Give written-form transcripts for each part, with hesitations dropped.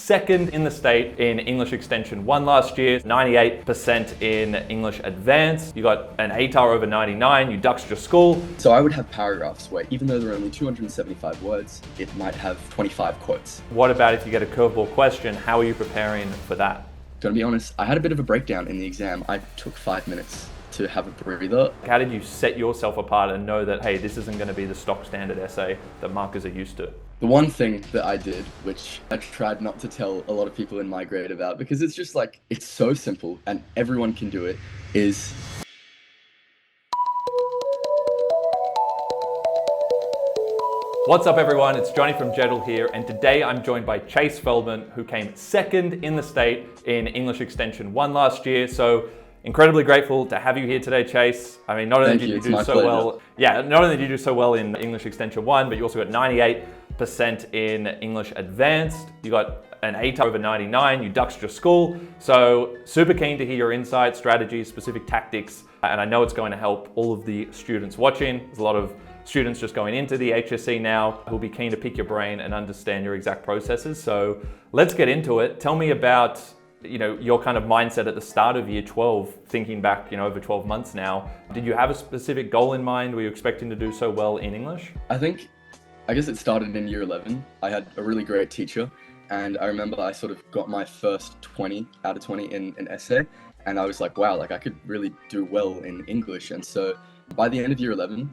second in the state in English Extension 1 last year, 98% in English Advanced. You got an ATAR over 99, you duxed your school. So I would have paragraphs where even though there are only 275 words, it might have 25 quotes. What about if you get a curveball question? How are you preparing for that? Gonna be honest, I had a bit of a breakdown in the exam. I took 5 minutes to have a breather. How did you set yourself apart and know that, hey, this isn't going to be the stock standard essay that markers are used to? The one thing that I did, which I tried not to tell a lot of people in my grade about, because it's just like, it's so simple and everyone can do it, is What's up everyone, it's Johnny from Jedl here, and today I'm joined by Chase Feldman, who came second in the state in English Extension 1 last year. So incredibly grateful to have you here today, Chase. I mean, not only did you do so well, not only did you do so well in English Extension 1, but you also got 98% in English Advanced. You got an ATAR over 99, you duxed your school. So super keen to hear your insights, strategies, specific tactics, and I know it's going to help all of the students watching. There's a lot of students just going into the HSC now who'll be keen to pick your brain and understand your exact processes. So let's get into it. Tell me about your kind of mindset at the start of year 12, thinking back, over 12 months now. Did you have a specific goal in mind? Were you expecting to do so well in English? I guess it started in year 11. I had a really great teacher, and I remember I sort of got my first 20 out of 20 in an essay, and I was like, wow, I could really do well in English. And so by the end of year 11,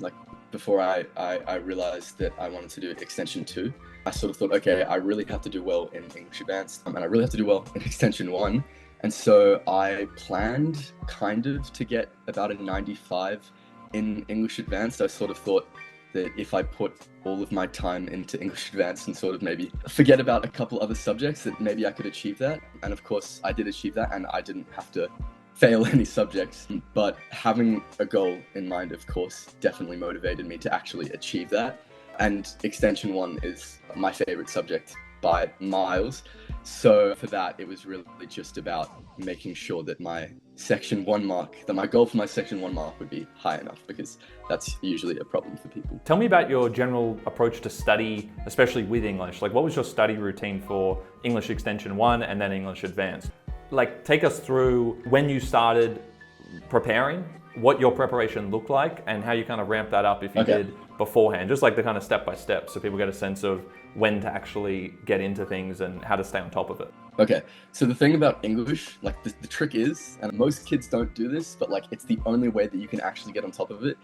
before I realized that I wanted to do Extension 2, I sort of thought, okay, I really have to do well in English Advanced, and I really have to do well in Extension 1. And so I planned kind of to get about a 95 in English Advanced. I sort of thought that if I put all of my time into English Advanced and sort of maybe forget about a couple other subjects, that maybe I could achieve that. And of course I did achieve that, and I didn't have to fail any subjects, but having a goal in mind, of course, definitely motivated me to actually achieve that. And Extension 1 is my favorite subject by miles. So for that, it was really just about making sure that my goal for my Section 1 mark would be high enough, because that's usually a problem for people. Tell me about your general approach to study, especially with English. What was your study routine for English Extension 1 and then English Advanced? Take us through when you started preparing, what your preparation looked like, and how you kind of ramped that up if you did beforehand, just the kind of step by step, so people get a sense of when to actually get into things and how to stay on top of it. Okay, so the thing about English, the trick is, and most kids don't do this, but it's the only way that you can actually get on top of it,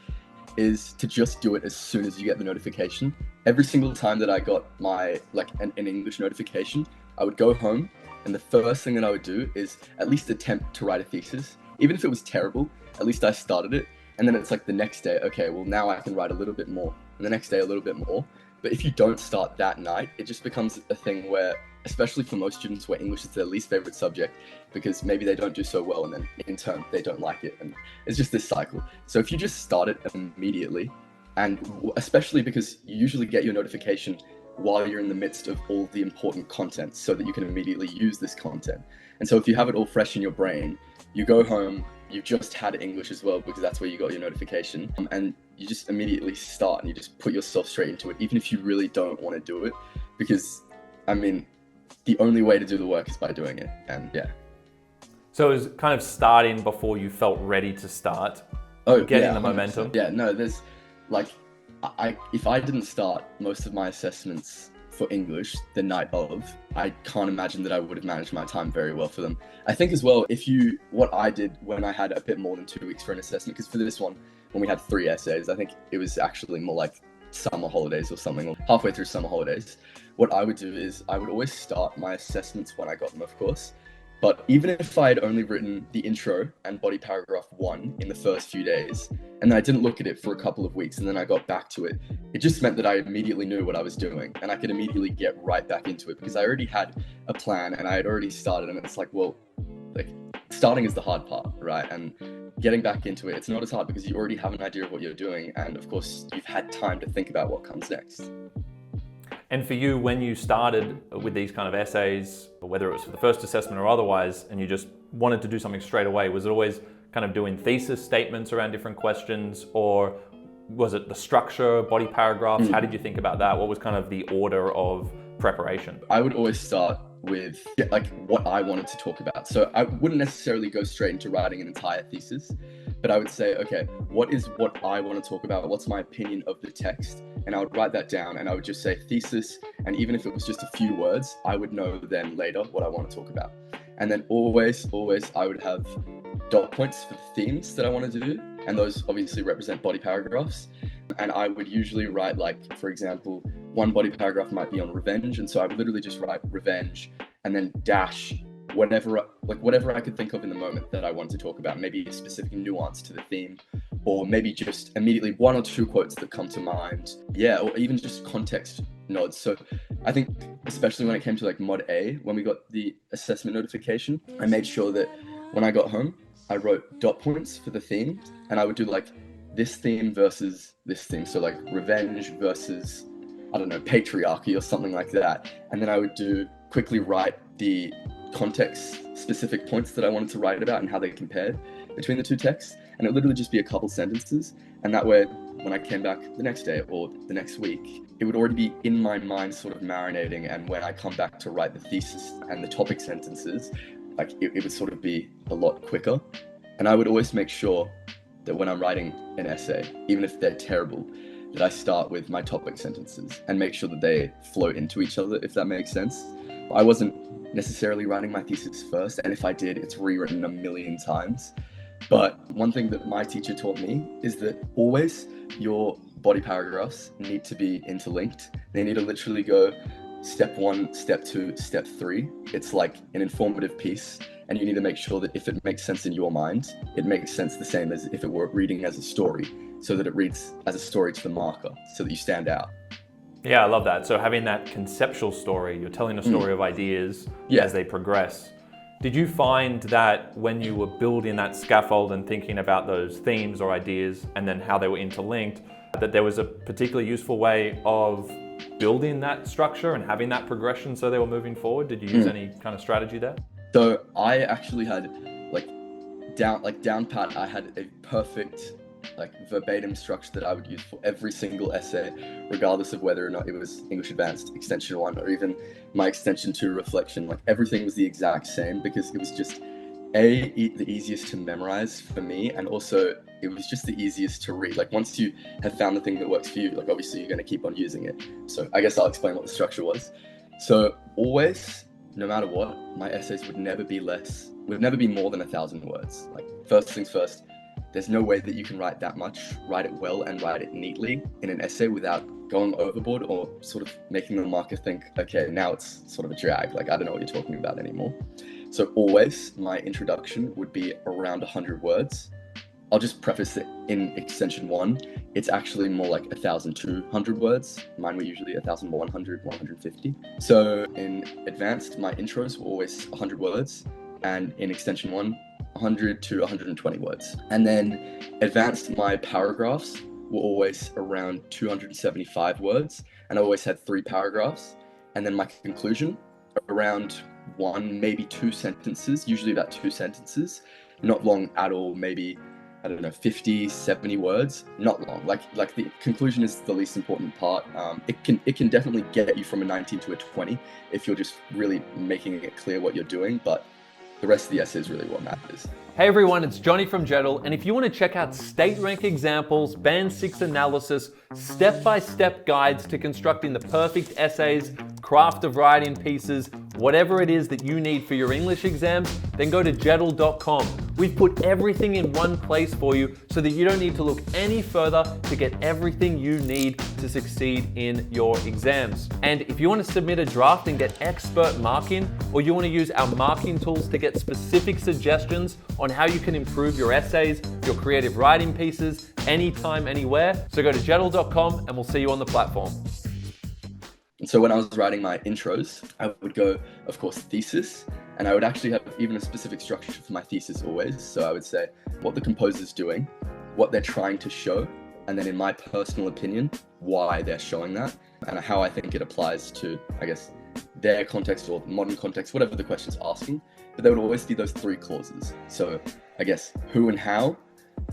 is to just do it as soon as you get the notification. Every single time that I got my an English notification, I would go home, and the first thing that I would do is at least attempt to write a thesis. Even if it was terrible, at least I started it. And then it's the next day, okay, well now I can write a little bit more. And the next day a little bit more. But if you don't start that night, it just becomes a thing where, especially for most students, where English is their least favorite subject, because maybe they don't do so well and then in turn they don't like it. And it's just this cycle. So if you just start it immediately, and especially because you usually get your notification while you're in the midst of all the important content, so that you can immediately use this content. And so if you have it all fresh in your brain, you go home, you've just had English as well, because that's where you got your notification, and you just immediately start and you just put yourself straight into it, even if you really don't want to do it, because the only way to do the work is by doing it. And yeah. So it was kind of starting before you felt ready to start, getting the momentum. Yeah, no, there's if I didn't start most of my assessments for English the night of, I can't imagine that I would have managed my time very well for them. I think as well, what I did when I had a bit more than 2 weeks for an assessment, because for this one, when we had 3 essays, I think it was actually more like summer holidays or something, or halfway through summer holidays. What I would do is I would always start my assessments when I got them, of course. But even if I had only written the intro and body paragraph 1 in the first few days, and then I didn't look at it for a couple of weeks, and then I got back to it, it just meant that I immediately knew what I was doing, and I could immediately get right back into it, because I already had a plan and I had already started. And it's starting is the hard part, right? And getting back into it, it's not as hard, because you already have an idea of what you're doing, and of course you've had time to think about what comes next. And for you, when you started with these kind of essays, whether it was for the first assessment or otherwise, and you just wanted to do something straight away, was it always kind of doing thesis statements around different questions, or was it the structure, body paragraphs? How did you think about that? What was kind of the order of preparation? I would always start with like what I wanted to talk about. So I wouldn't necessarily go straight into writing an entire thesis, but I would say, okay, what is what I want to talk about? What's my opinion of the text? And I would write that down, and I would just say thesis. And even if it was just a few words, I would know then later what I want to talk about. And then always, I would have dot points for the themes that I want to do. And those obviously represent body paragraphs. And I would usually write, like, for example, one body paragraph might be on revenge. And so I would literally just write revenge and then dash whatever I could think of in the moment that I want to talk about, maybe a specific nuance to the theme, or maybe just immediately one or two quotes that come to mind. Yeah, or even just context nods. So I think especially when it came to like mod A, when we got the assessment notification, I made sure that when I got home, I wrote dot points for the theme, and I would do like this theme versus this theme. So like revenge versus, I don't know, patriarchy or something like that. And then I would quickly write the context specific points that I wanted to write about and how they compared between the two texts. And it would literally just be a couple sentences. And that way, when I came back the next day or the next week, it would already be in my mind sort of marinating. And when I come back to write the thesis and the topic sentences, like it would sort of be a lot quicker. And I would always make sure that when I'm writing an essay, even if they're terrible, that I start with my topic sentences and make sure that they flow into each other, if that makes sense. I wasn't necessarily writing my thesis first, and if I did, it's rewritten a million times. But one thing that my teacher taught me is that always your body paragraphs need to be interlinked. They need to literally go step 1, step 2, step 3. It's like an informative piece, and you need to make sure that if it makes sense in your mind, it makes sense the same as if it were reading as a story, so that it reads as a story to the marker, so that you stand out. Yeah, I love that. So having that conceptual story, you're telling a story of ideas as they progress. Did you find that when you were building that scaffold and thinking about those themes or ideas and then how they were interlinked, that there was a particularly useful way of building that structure and having that progression so they were moving forward? Did you use any kind of strategy there? So I actually had down pat, I had a perfect verbatim structure that I would use for every single essay, regardless of whether or not it was English Advanced Extension 1 or even my Extension 2 Reflection. Like everything was the exact same because it was just the easiest to memorize for me, and also it was just the easiest to read. Like once you have found the thing that works for you, like obviously you're going to keep on using it. So I guess I'll explain what the structure was. So always, no matter what, my essays would never be more than 1,000 words. Like first things first, there's no way that you can write that much, write it well and write it neatly in an essay without going overboard or sort of making the marker think, okay, now it's sort of a drag. Like, I don't know what you're talking about anymore. So always my introduction would be around 100 words. I'll just preface that in Extension 1, it's actually more like 1,200 words. Mine were usually 1,100, 150. So in Advanced, my intros were always 100 words. And in Extension 1, 100 to 120 words. And then Advanced, my paragraphs were always around 275 words, and I always had 3 paragraphs. And then my conclusion, around 1, maybe 2 sentences, usually about 2 sentences, not long at all, maybe, I don't know, 50, 70 words, not long. Like the conclusion is the least important part. It can definitely get you from a 19 to a 20 if you're just really making it clear what you're doing, but the rest of the essay is really what matters. Hey everyone, it's Johnny from Jedl, and if you want to check out state rank examples, band 6 analysis, step-by-step guides to constructing the perfect essays, craft of writing pieces, whatever it is that you need for your English exams, then go to jedl.com. We've put everything in one place for you so that you don't need to look any further to get everything you need to succeed in your exams. And if you want to submit a draft and get expert marking, or you want to use our marking tools to get specific suggestions on how you can improve your essays, your creative writing pieces, anytime, anywhere, so go to jedl.com and we'll see you on the platform. And so when I was writing my intros, I would go, of course, thesis, and I would actually have even a specific structure for my thesis always. So I would say what the composer's doing, what they're trying to show, and then in my personal opinion, why they're showing that, and how I think it applies to, I guess, their context or modern context, whatever the question's asking. But there would always be those 3 clauses. So I guess who and how,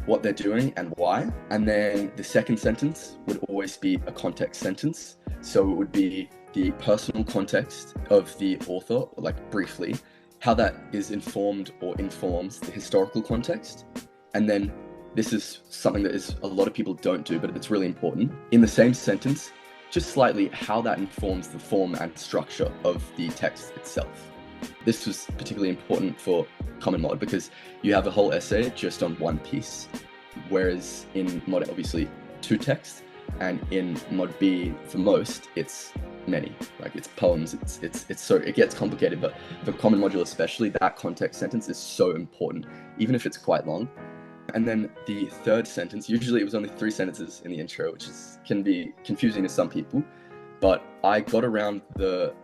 what they're doing and why. And then the second sentence would always be a context sentence. So it would be the personal context of the author, like briefly, how that is informed or informs the historical context. And then this is something that a lot of people don't do, but it's really important. In the same sentence, just slightly how that informs the form and structure of the text itself. This was particularly important for Common Mod because you have a whole essay just on one piece, whereas in Mod obviously 2 texts, and in Mod B for most it's many, like it's poems, it's so it gets complicated, but for Common Module especially, that context sentence is so important, even if it's quite long. And then the third sentence, usually it was only 3 sentences in the intro, which can be confusing to some people, but I got around the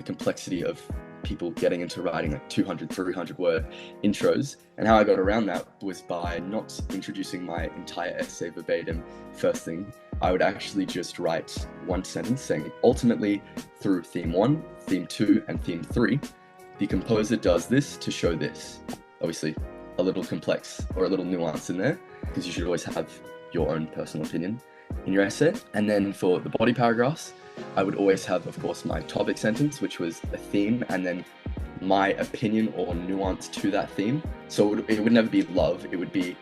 complexity of people getting into writing like 200, 300 word intros. And how I got around that was by not introducing my entire essay verbatim first thing. I would actually just write one sentence saying, ultimately, through theme 1, theme 2, and theme 3, the composer does this to show this. Obviously, a little complex or a little nuance in there, because you should always have your own personal opinion in your essay. And then for the body paragraphs, I would always have, of course, my topic sentence, which was a theme, and then my opinion or nuance to that theme. So it would never be love, it would be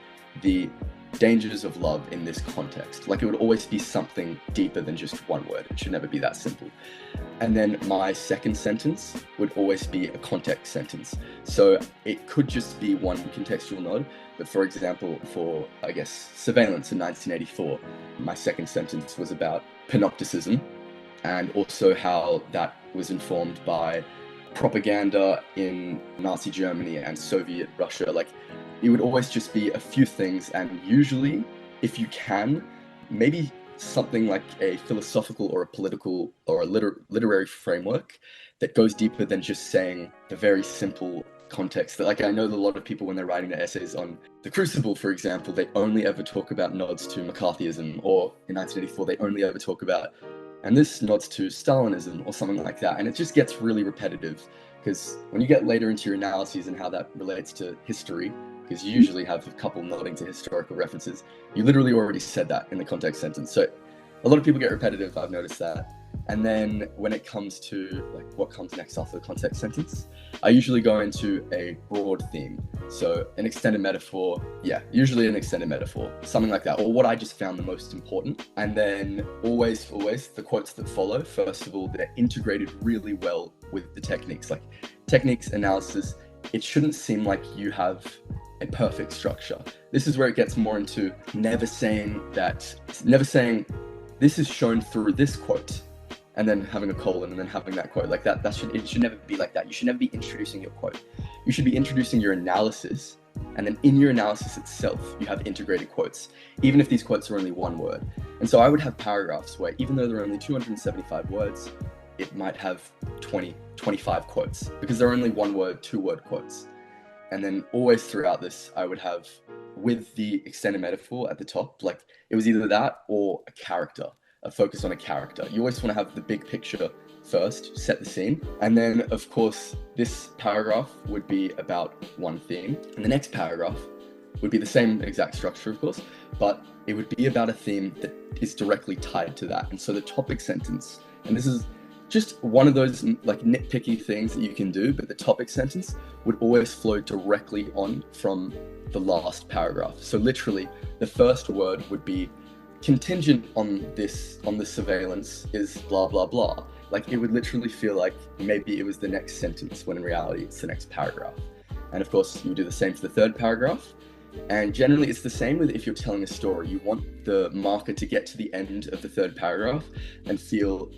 the dangers of love in this context. Like, it would always be something deeper than just one word. It should never be that simple. And then my second sentence would always be a context sentence. So it could just be one contextual nod, but for example, for, I guess, surveillance in 1984, my second sentence was about panopticism, and also how that was informed by propaganda in Nazi Germany and Soviet Russia. Like, it would always just be a few things, and usually, if you can, maybe something like a philosophical or a political or a literary framework that goes deeper than just saying the very simple context. That, like, I know that a lot of people, when they're writing their essays on The Crucible, for example, they only ever talk about nods to McCarthyism, or in 1984, they only ever talk about, and this nods to Stalinism or something like that. And it just gets really repetitive, because when you get later into your analyses and how that relates to history, because you usually have a couple nodding to historical references, you literally already said that in the context sentence. So a lot of people get repetitive, I've noticed that. And then when it comes to like what comes next after the context sentence, I usually go into a broad theme. So an extended metaphor, usually an extended metaphor, something like that, or what I just found the most important. And then always the quotes that follow, first of all, they're integrated really well with the techniques. Like techniques, analysis, it shouldn't seem like you have a perfect structure. This is where it gets more into never saying this is shown through this quote, and then having a colon and then having that quote. Like that it should never be like that. You should never be introducing your quote. You should be introducing your analysis, and then in your analysis itself, you have integrated quotes, even if these quotes are only one word. And so I would have paragraphs where, even though there are only 275 words, it might have 20, 25 quotes, because they're only 1 word, 2 word quotes. And then always throughout this, I would have, with the extended metaphor at the top, like it was either that or a character, a focus on a character. You always want to have the big picture first, set the scene. And then, of course, this paragraph would be about one theme. And the next paragraph would be the same exact structure, of course, but it would be about a theme that is directly tied to that. And so the topic sentence, and this is just one of those like nitpicky things that you can do, but the topic sentence would always flow directly on from the last paragraph. So literally the first word would be contingent on the surveillance is blah, blah, blah. Like it would literally feel like maybe it was the next sentence, when in reality it's the next paragraph. And of course you do the same for the third paragraph. And generally it's the same with if you're telling a story. You want the marker to get to the end of the third paragraph and feel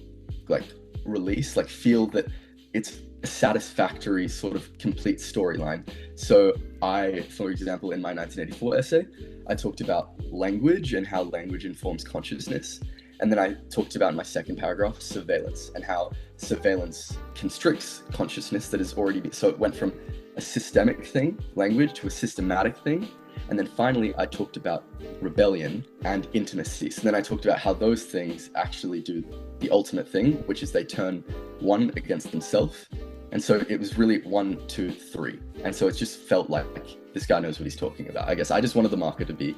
like release, like feel that it's a satisfactory sort of complete storyline. So I, for example, in my 1984 essay, I talked about language and how language informs consciousness. And then I talked about in my second paragraph, surveillance, and how surveillance constricts consciousness that has already been, so it went from a systemic thing, language, to a systematic thing. And then finally, I talked about rebellion and intimacy. So then I talked about how those things actually do the ultimate thing, which is they turn one against themselves. And so it was really 1, 2, 3. And so it just felt like this guy knows what he's talking about. I guess I just wanted the marker to be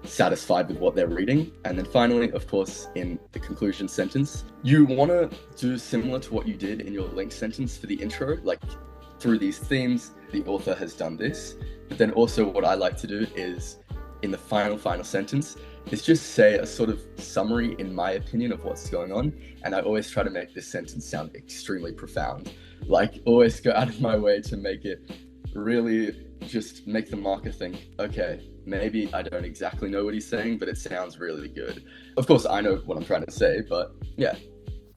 satisfied with what they're reading. And then finally, of course, in the conclusion sentence, you want to do similar to what you did in your link sentence for the intro, like through these themes, the author has done this. But then also what I like to do is in the final sentence is just say a sort of summary, in my opinion, of what's going on. And I always try to make this sentence sound extremely profound. Like, always go out of my way to make it really just make the marker think, okay, maybe I don't exactly know what he's saying, but it sounds really good. Of course, I know what I'm trying to say, but yeah.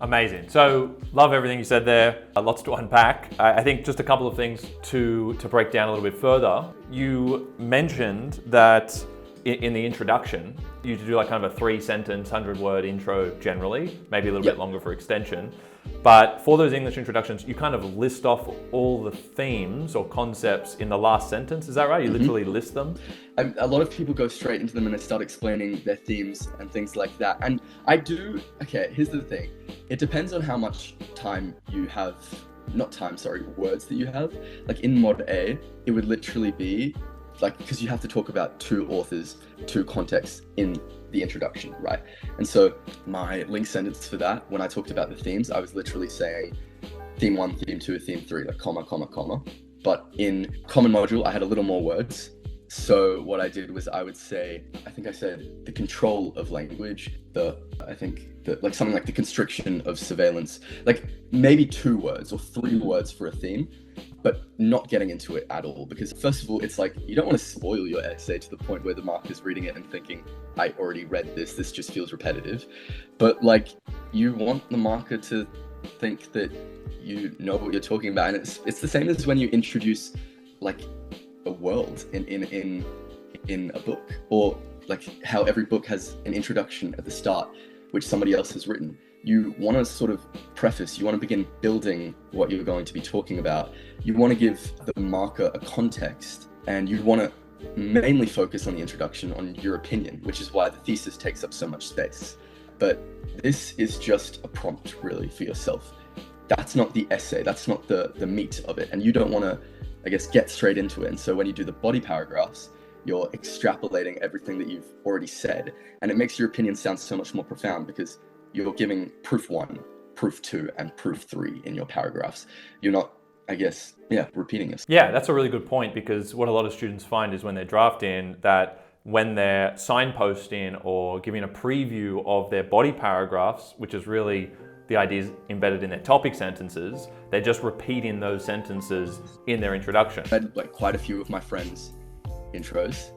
Amazing. So love everything you said there. Lots to unpack. I think just a couple of things to break down a little bit further. You mentioned that in the introduction, you do like kind of a 3-sentence, 100-word intro generally, maybe a little bit longer for extension. But for those English introductions, you kind of list off all the themes or concepts in the last sentence. Is that right? You literally list them? A lot of people go straight into them and they start explaining their themes and things like that. And I do, okay, here's the thing. It depends on how much time you have, words that you have. Like in Mod A, it would literally be like, because you have to talk about 2 authors, 2 contexts in the introduction, right? And so my link sentence for that, when I talked about the themes, I was literally saying theme 1, theme 2, theme 3, like comma, comma, comma. But in common module, I had a little more words. So what I did was I would say, I think I said the control of language, like something like the constriction of surveillance, like maybe 2 words or 3 words for a theme, but not getting into it at all. Because first of all, it's like, you don't want to spoil your essay to the point where the marker's reading it and thinking, I already read this just feels repetitive. But like, you want the marker to think that you know what you're talking about. And it's the same as when you introduce like a world in a book, or like how every book has an introduction at the start, which somebody else has written. You want to sort of preface, you want to begin building what you're going to be talking about. You want to give the marker a context, and you want to mainly focus on the introduction, on your opinion, which is why the thesis takes up so much space. But this is just a prompt really for yourself. That's not the essay, that's not the meat of it. And you don't want to, I guess, get straight into it. And so when you do the body paragraphs, you're extrapolating everything that you've already said. And it makes your opinion sound so much more profound because you're giving proof 1, proof 2, and proof 3 in your paragraphs. You're not, I guess, repeating yourself. Yeah, that's a really good point, because what a lot of students find is when they're drafting, that when they're signposting or giving a preview of their body paragraphs, which is really the ideas embedded in their topic sentences, they're just repeating those sentences in their introduction. I had like quite a few of my friends' intros,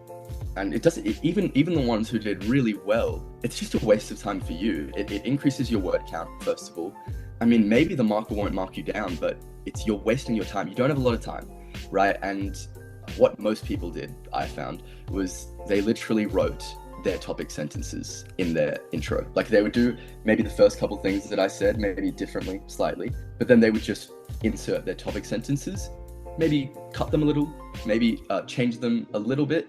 and even the ones who did really well, it's just a waste of time for you. It increases your word count, first of all. I mean, maybe the marker won't mark you down, but you're wasting your time. You don't have a lot of time, right? And what most people did, I found, was they literally wrote their topic sentences in their intro. Like they would do maybe the first couple things that I said, maybe differently, slightly, but then they would just insert their topic sentences, maybe cut them a little, maybe change them a little bit,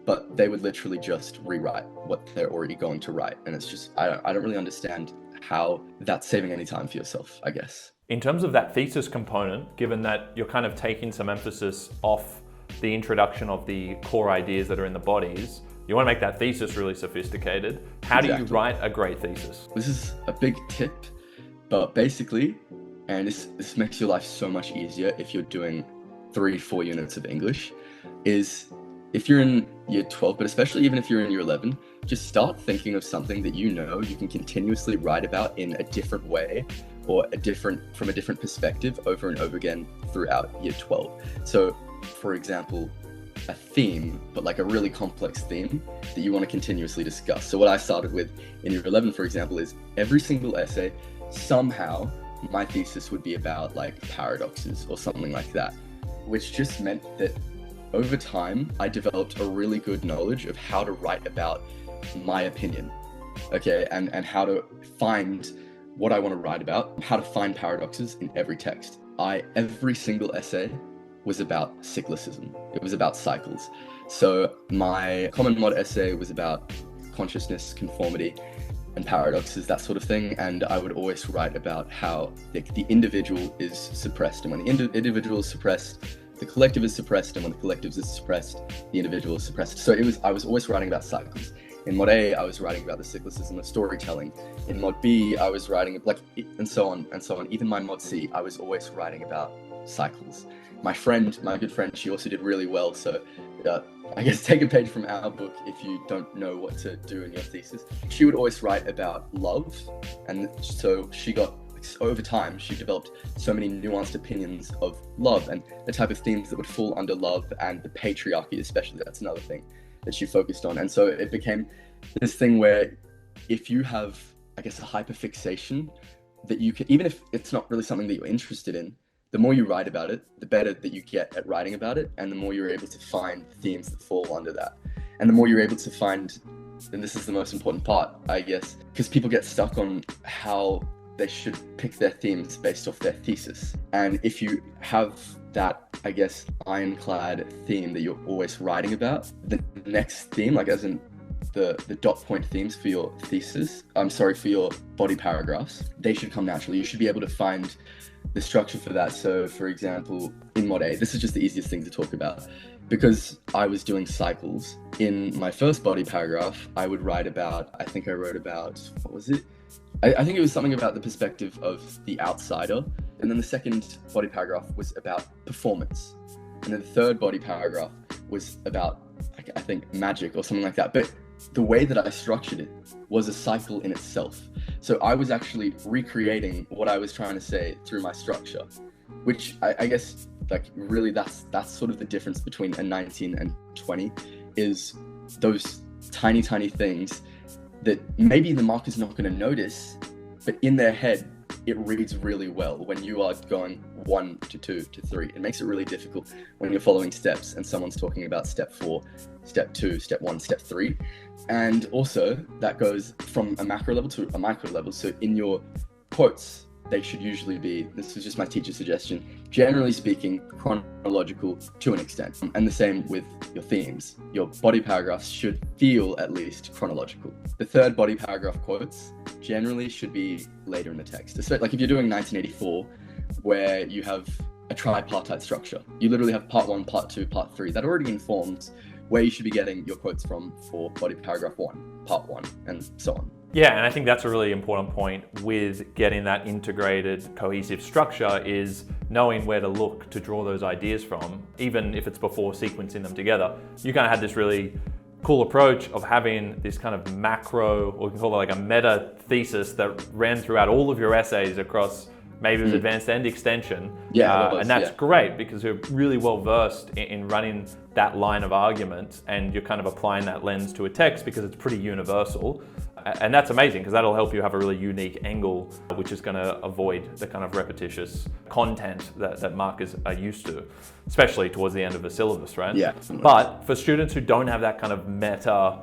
but they would literally just rewrite what they're already going to write. And it's just, I don't really understand how that's saving any time for yourself, I guess. In terms of that thesis component, given that you're kind of taking some emphasis off the introduction of the core ideas that are in the bodies, you want to make that thesis really sophisticated. How do you write a great thesis? This is a big tip, but basically, and this makes your life so much easier if you're doing 3-4 units of English, is if you're in year 12, but especially even if you're in year 11, just start thinking of something that you know you can continuously write about in a different way, or from a different perspective over and over again throughout year 12. So, for example, a theme, but like a really complex theme that you want to continuously discuss. So what I started with in year 11, for example, is every single essay, somehow my thesis would be about like paradoxes or something like that, which just meant that over time, I developed a really good knowledge of how to write about my opinion, okay, and how to find what I want to write about, how to find paradoxes in every text. Every single essay was about cyclicism. It was about cycles. So my common mod essay was about consciousness, conformity, and paradoxes, that sort of thing. And I would always write about how the individual is suppressed. And when the individual is suppressed, the collective is suppressed. And when the collective is suppressed, the individual is suppressed. So I was always writing about cycles. In mod A, I was writing about the cyclicism of storytelling. In mod B, I was writing and so on and so on. Even my mod C, I was always writing about cycles. My good friend, she also did really well. So I guess take a page from our book if you don't know what to do in your thesis. She would always write about love, and so over time, she developed so many nuanced opinions of love and the type of themes that would fall under love, and the patriarchy especially. That's another thing that she focused on. And so it became this thing where if you have, I guess, a hyperfixation that you can, even if it's not really something that you're interested in, the more you write about it, the better that you get at writing about it, and the more you're able to find themes that fall under that. And the more you're able to find, and this is the most important part, I guess, because people get stuck on how they should pick their themes based off their thesis. And if you have that, I guess, ironclad theme that you're always writing about, the next theme, like as in the dot point themes for your thesis, for your body paragraphs, they should come naturally. You should be able to find the structure for that. So for example, in mod A, this is just the easiest thing to talk about. Because I was doing cycles, in my first body paragraph, I would write about, I think I wrote about, what was it? I think it was something about the perspective of the outsider. And then the second body paragraph was about performance. And then the third body paragraph was about, I think, magic or something like that. But the way that I structured it was a cycle in itself. So I was actually recreating what I was trying to say through my structure, which I guess, like, really that's sort of the difference between a 19 and 20, is those tiny things that maybe the marker's not going to notice, but in their head, it reads really well when you are going 1 to 2 to 3. It makes it really difficult when you're following steps and someone's talking about step 4, step 2, step 1, step 3. And also that goes from a macro level to a micro level. So in your quotes, they should usually be, this is just my teacher's suggestion, generally speaking, chronological to an extent. And the same with your themes. Your body paragraphs should feel at least chronological. The third body paragraph quotes generally should be later in the text. So, like if you're doing 1984, where you have a tripartite structure, you literally have part 1, part 2, part 3. That already informs where you should be getting your quotes from for body paragraph 1, part 1, and so on. Yeah, and I think that's a really important point with getting that integrated, cohesive structure, is knowing where to look to draw those ideas from, even if it's before sequencing them together. You kind of had this really cool approach of having this kind of macro, or we can call it like a meta thesis that ran throughout all of your essays across maybe it was advanced and extension. And that's great because you're really well versed in running that line of argument, and you're kind of applying that lens to a text because it's pretty universal. And that's amazing because that'll help you have a really unique angle, which is going to avoid the kind of repetitious content that markers are used to, especially towards the end of a syllabus, right? Yeah. But for students who don't have that kind of meta,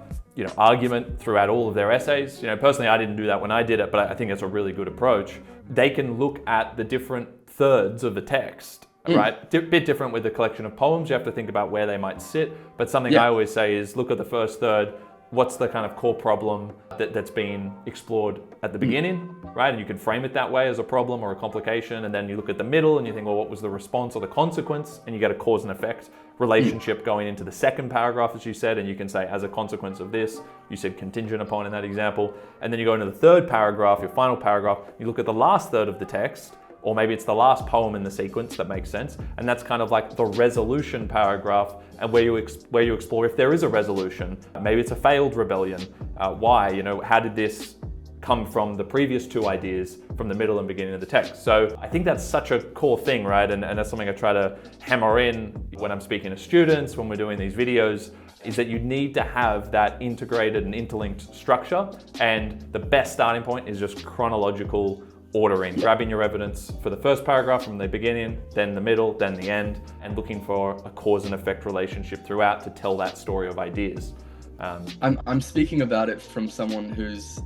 argument throughout all of their essays, personally, I didn't do that when I did it, but I think it's a really good approach. They can look at the different thirds of the text, right? Bit different with the collection of poems. You have to think about where they might sit. But something I always say is look at the first third. What's the kind of core problem that's been explored at the beginning, right? And you can frame it that way as a problem or a complication. And then you look at the middle and you think, well, what was the response or the consequence? And you get a cause and effect relationship going into the second paragraph, as you said. And you can say, as a consequence of this, you said contingent upon in that example. And then you go into the third paragraph, your final paragraph, you look at the last third of the text, or maybe it's the last poem in the sequence that makes sense. And that's kind of like the resolution paragraph, and where you explore if there is a resolution. Maybe it's a failed rebellion. Why? How did this come from the previous two ideas from the middle and beginning of the text? So I think that's such a core thing, right? And that's something I try to hammer in when I'm speaking to students, when we're doing these videos, is that you need to have that integrated and interlinked structure. And the best starting point is just chronological ordering, grabbing your evidence for the first paragraph from the beginning, then the middle, then the end, and looking for a cause and effect relationship throughout to tell that story of ideas. I'm speaking about it from someone who's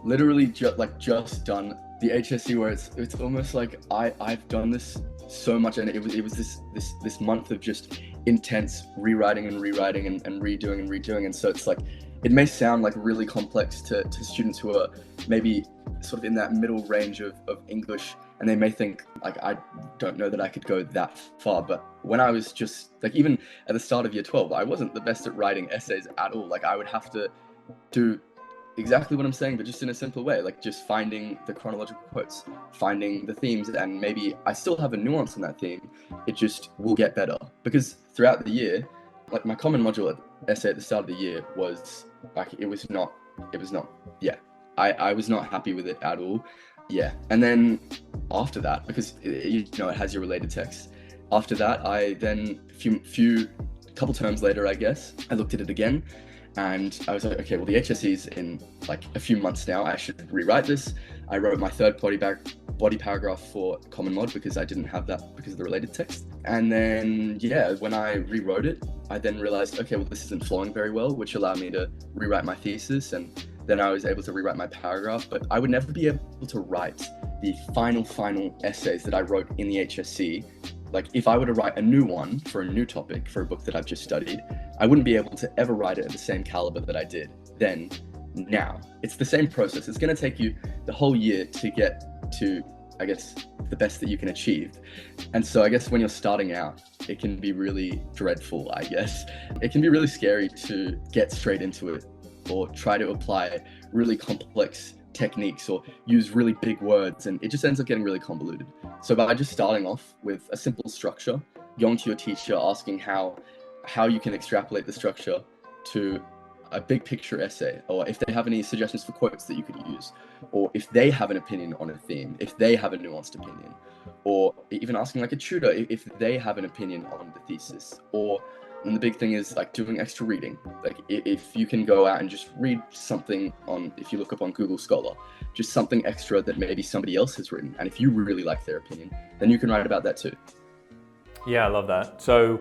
literally just done the HSC, where it's almost like I've done this so much, and it was this month of just intense rewriting and redoing, and so it's like it may sound like really complex to students who are maybe sort of in that middle range of English, and they may think like, I don't know that I could go that far. But when I was just like, even at the start of year 12, I wasn't the best at writing essays at all. Like I would have to do exactly what I'm saying, but just in a simple way, like just finding the chronological quotes, finding the themes, and maybe I still have a nuance in that theme. It just will get better because throughout the year, like my common module essay at the start of the year was like, it was not, yeah, I was not happy with it at all. Yeah. And then after that, because it has your related text, after that, I then couple terms later, I guess, I looked at it again. And I was like, okay, well, the HSE's in like a few months now. I should rewrite this. I wrote my third body paragraph for Common Mod because I didn't have that because of the related text. And then, yeah, when I rewrote it, I then realized, okay, well, this isn't flowing very well, which allowed me to rewrite my thesis. And then I was able to rewrite my paragraph, but I would never be able to write the final essays that I wrote in the HSC. Like if I were to write a new one for a new topic for a book that I've just studied, I wouldn't be able to ever write it at the same caliber that I did then. Now it's the same process. It's going to take you the whole year to get to, I guess, the best that you can achieve. And so I guess when you're starting out, it can be really dreadful, I guess. It can be really scary to get straight into it or try to apply really complex techniques or use really big words, and it just ends up getting really convoluted. So by just starting off with a simple structure, going to your teacher, asking how you can extrapolate the structure to a big picture essay, or if they have any suggestions for quotes that you could use, or if they have an opinion on a theme, if they have a nuanced opinion, or even asking like a tutor if they have an opinion on the thesis. And the big thing is like doing extra reading. Like if you can go out and just read something if you look up on Google Scholar, just something extra that maybe somebody else has written. And if you really like their opinion, then you can write about that too. Yeah, I love that. So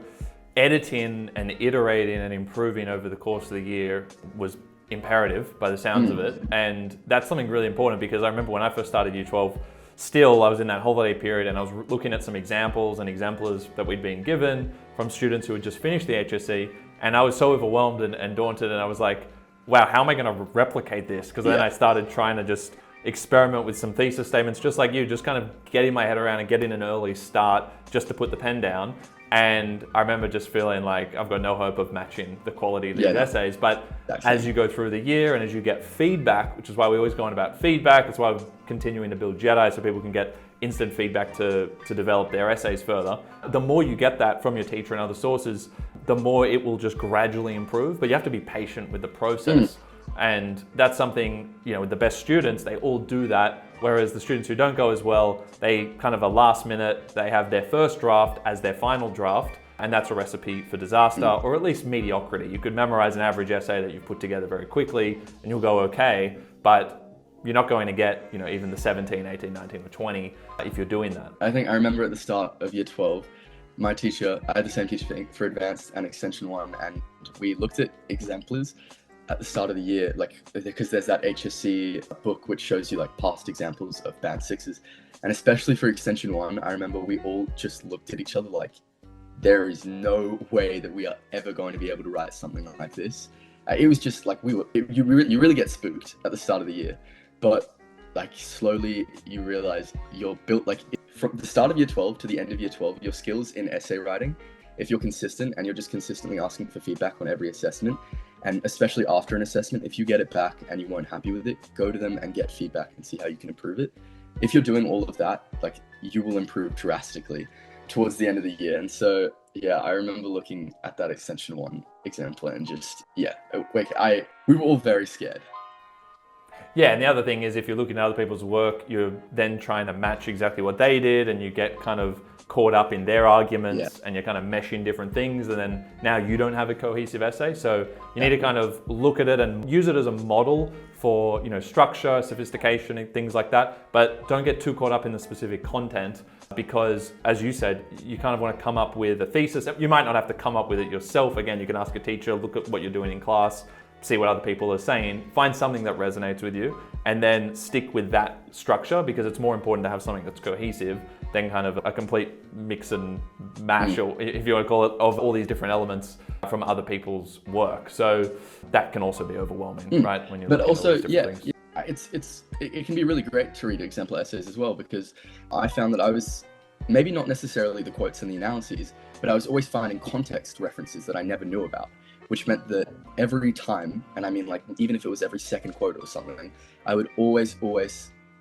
editing and iterating and improving over the course of the year was imperative by the sounds of it. And that's something really important because I remember when I first started Year 12, still I was in that holiday period and I was looking at some examples and exemplars that we'd been given from students who had just finished the HSC, and I was so overwhelmed and daunted, and I was like, wow, how am I going to replicate this? Because then I started trying to just experiment with some thesis statements, just like you, just kind of getting my head around and getting an early start just to put the pen down. And I remember just feeling like I've got no hope of matching the quality of these essays. But as you go through the year and as you get feedback, which is why we always go on about feedback, that's why we're continuing to build Jedi so people can get instant feedback to develop their essays further. The more you get that from your teacher and other sources, the more it will just gradually improve. But you have to be patient with the process. And that's something, with the best students, they all do that. Whereas the students who don't go as well, they kind of are last minute, they have their first draft as their final draft, and that's a recipe for disaster, or at least mediocrity. You could memorize an average essay that you've put together very quickly, and you'll go okay, but you're not going to get, even the 17, 18, 19, or 20 if you're doing that. I think I remember at the start of Year 12, my teacher, I had the same teacher for Advanced and Extension 1, and we looked at exemplars at the start of the year, like, because there's that HSC book which shows you like past examples of band 6s, and especially for Extension 1, I remember we all just looked at each other like, there is no way that we are ever going to be able to write something like this. It was just like you really get spooked at the start of the year, but like slowly you realize you're built, like from the start of Year 12 to the end of Year 12, your skills in essay writing, if you're consistent and you're just consistently asking for feedback on every assessment, and especially after an assessment, if you get it back and you weren't happy with it, go to them and get feedback and see how you can improve it. If you're doing all of that, like, you will improve drastically towards the end of the year. And so, yeah, I remember looking at that Extension 1 example and just, we were all very scared. Yeah, and the other thing is if you're looking at other people's work, you're then trying to match exactly what they did, and you get kind of caught up in their arguments, and you're kind of meshing different things, and then now you don't have a cohesive essay. So you need to kind of look at it and use it as a model for, structure, sophistication, and things like that. But don't get too caught up in the specific content, because as you said, you kind of want to come up with a thesis. You might not have to come up with it yourself. Again, you can ask a teacher, look at what you're doing in class, see what other people are saying, find something that resonates with you, and then stick with that structure, because it's more important to have something that's cohesive than kind of a complete mix and mash, or if you want to call it, of all these different elements from other people's work. So that can also be overwhelming, right? When you're but also, things. it can be really great to read exemplar essays as well, because I found that I was maybe not necessarily the quotes and the analyses, but I was always finding context references that I never knew about, which meant that every time, and I mean like even if it was every second quote or something, I would always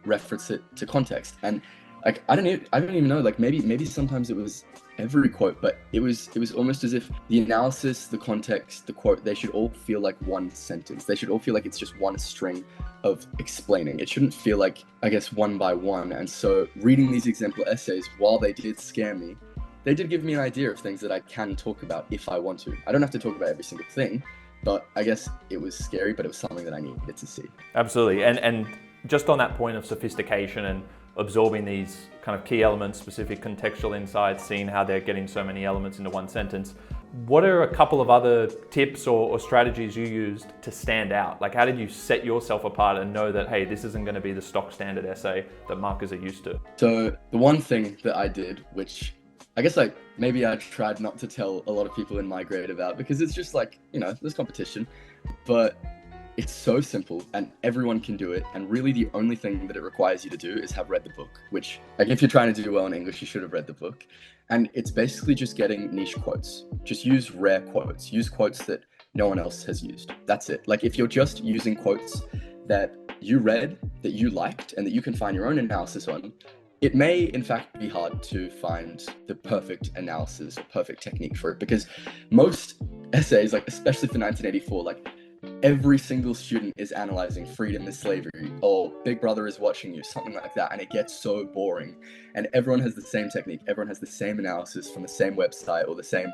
reference it to context. And like I don't even know, like maybe sometimes it was every quote, but it was almost as if the analysis, the context, the quote, they should all feel like one sentence. They should all feel like it's just one string of explaining. It shouldn't feel like, I guess, one by one. And so reading these example essays, while they did scare me, they did give me an idea of things that I can talk about if I want to. I don't have to talk about every single thing, but I guess it was scary, but it was something that I needed to see. Absolutely. And just on that point of sophistication and absorbing these kind of key elements, specific contextual insights, seeing how they're getting so many elements into one sentence, what are a couple of other tips or strategies you used to stand out? Like, how did you set yourself apart and know that, hey, this isn't going to be the stock standard essay that markers are used to? So the one thing that I did, which I guess maybe I tried not to tell a lot of people in my grade about, because it's just like, there's competition, but it's so simple and everyone can do it. And really the only thing that it requires you to do is have read the book, which, like, if you're trying to do well in English, you should have read the book. And it's basically just getting niche quotes. Just use rare quotes. Use quotes that no one else has used. That's it. Like, if you're just using quotes that you read, that you liked, and that you can find your own analysis on, it may in fact be hard to find the perfect analysis or perfect technique for it, because most essays, like especially for 1984, like every single student is analyzing freedom is slavery, or Big Brother is watching you, something like that, and it gets so boring. And everyone has the same technique, everyone has the same analysis from the same website or the same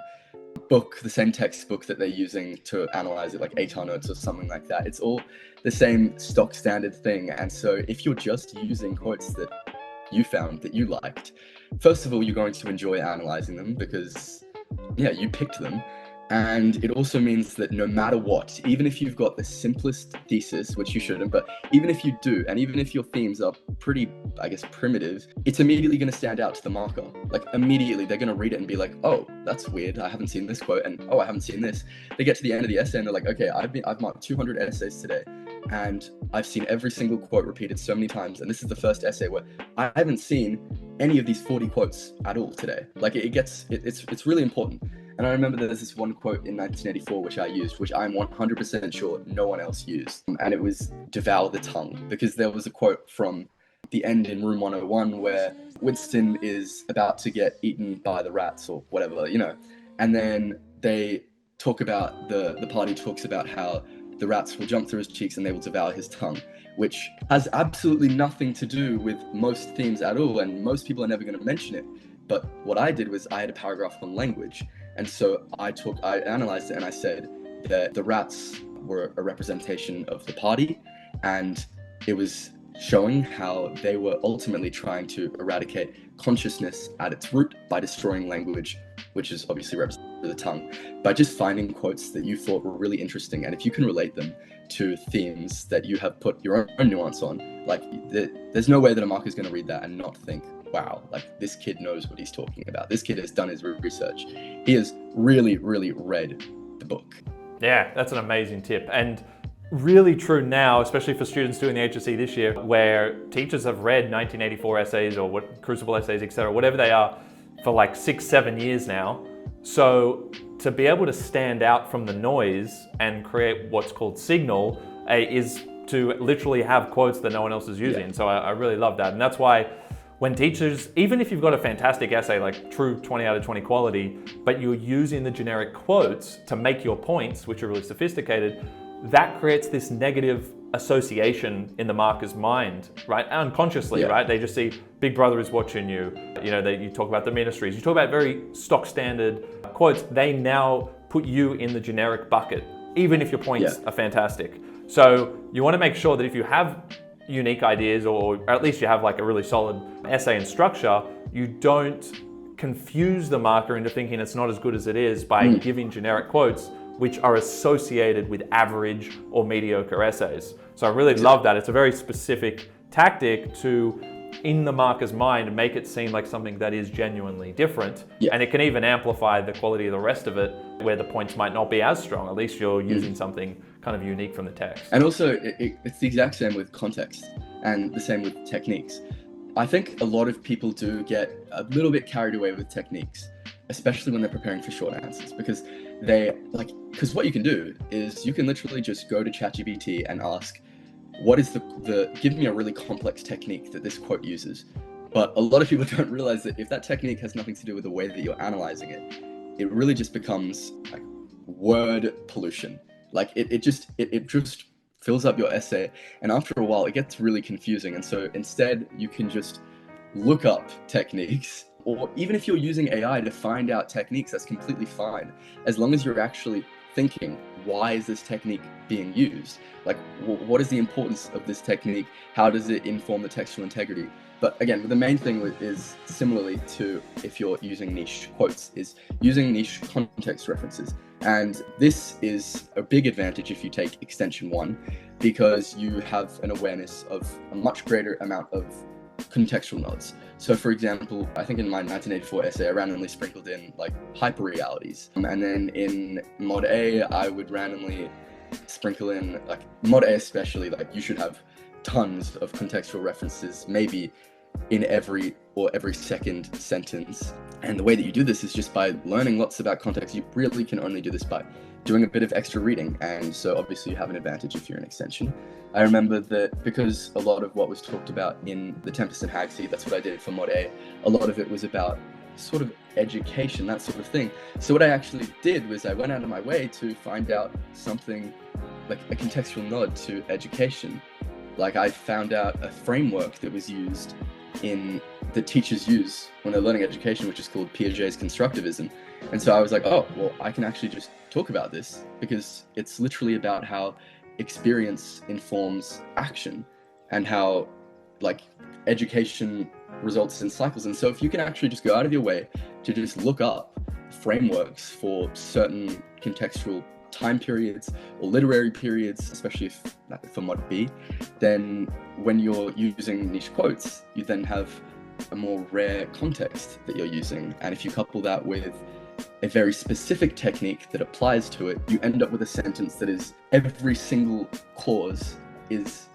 book, the same textbook that they're using to analyze it, like ATAR notes or something like that. It's all the same stock standard thing. And so if you're just using quotes that you found that you liked, first of all, you're going to enjoy analyzing them because you picked them. And it also means that no matter what, even if you've got the simplest thesis, which you shouldn't, but even if you do, and even if your themes are pretty, I guess, primitive, it's immediately going to stand out to the marker. Like, immediately they're going to read it and be like, oh, that's weird, I haven't seen this quote, and oh, I haven't seen this. They get to the end of the essay and they're like, okay, I've marked 200 essays today, and I've seen every single quote repeated so many times, and this is the first essay where I haven't seen any of these 40 quotes at all today. Like, it's really important. And I remember there's this one quote in 1984 which I used, which I'm 100% sure no one else used, and it was "devour the tongue," because there was a quote from the end in Room 101 where Winston is about to get eaten by the rats or whatever, and then they talk about, the party talks about how the rats will jump through his cheeks and they will devour his tongue, which has absolutely nothing to do with most themes at all, and most people are never going to mention it. But what I did was I had a paragraph on language, and so I analyzed it, and I said that the rats were a representation of the party, and it was showing how they were ultimately trying to eradicate consciousness at its root by destroying language, which is obviously represented by the tongue, by just finding quotes that you thought were really interesting. And if you can relate them to themes that you have put your own nuance on, like, there's no way that a marker is going to read that and not think, wow, like, this kid knows what he's talking about. This kid has done his research. He has really, really read the book. Yeah, that's an amazing tip. And really true now, especially for students doing the HSC this year, where teachers have read 1984 essays or Crucible essays, etc., whatever they are, for like 6-7 years now. So to be able to stand out from the noise and create what's called signal is to literally have quotes that no one else is using. Yeah. So I really love that. And that's why when teachers, even if you've got a fantastic essay, like true 20 out of 20 quality, but you're using the generic quotes to make your points, which are really sophisticated, that creates this negative association in the marker's mind, right? Unconsciously, yeah. Right? They just see Big Brother is watching you. You talk about the ministries. You talk about very stock standard quotes. They now put you in the generic bucket, even if your points are fantastic. So you want to make sure that if you have unique ideas, or at least you have like a really solid essay and structure, you don't confuse the marker into thinking it's not as good as it is by giving generic quotes which are associated with average or mediocre essays. So I really love that. It's a very specific tactic to, in the marker's mind, make it seem like something that is genuinely different. Yeah. And it can even amplify the quality of the rest of it, where the points might not be as strong. At least you're using something kind of unique from the text. And also, it's the exact same with context, and the same with techniques. I think a lot of people do get a little bit carried away with techniques. especially when they're preparing for short answers, because because what you can do is you can literally just go to ChatGPT and ask, what is give me a really complex technique that this quote uses. But a lot of people don't realize that if that technique has nothing to do with the way that you're analyzing it, it really just becomes like word pollution. Like it just fills up your essay, and after a while it gets really confusing. And so instead you can just look up techniques, or even if you're using AI to find out techniques, that's completely fine, as long as you're actually thinking, why is this technique being used? Like, what is the importance of this technique? How does it inform the textual integrity? But again, the main thing is, similarly to if you're using niche quotes, is using niche context references. And this is a big advantage if you take extension 1, because you have an awareness of a much greater amount of contextual nods. So for example, I think in my 1984 essay, I randomly sprinkled in like hyperrealities. And then in Mod A, I would randomly sprinkle in, like Mod A especially, like you should have tons of contextual references, maybe in every second sentence. And the way that you do this is just by learning lots about context. You really can only do this by doing a bit of extra reading. And so obviously you have an advantage if you're an extension. I remember that because a lot of what was talked about in the Tempest and Hagseed, that's what I did for Mod A, a lot of it was about sort of education, that sort of thing. So what I actually did was I went out of my way to find out something like a contextual nod to education. Like I found out a framework that was used that teachers use when they're learning education, which is called Piaget's constructivism. And so I was like, oh, well, I can actually just talk about this, because it's literally about how experience informs action and how like education results in cycles. And so if you can actually just go out of your way to just look up frameworks for certain contextual time periods or literary periods, especially for Mod B, then when you're using niche quotes, you then have a more rare context that you're using. And if you couple that with a very specific technique that applies to it, you end up with a sentence that is, every single clause is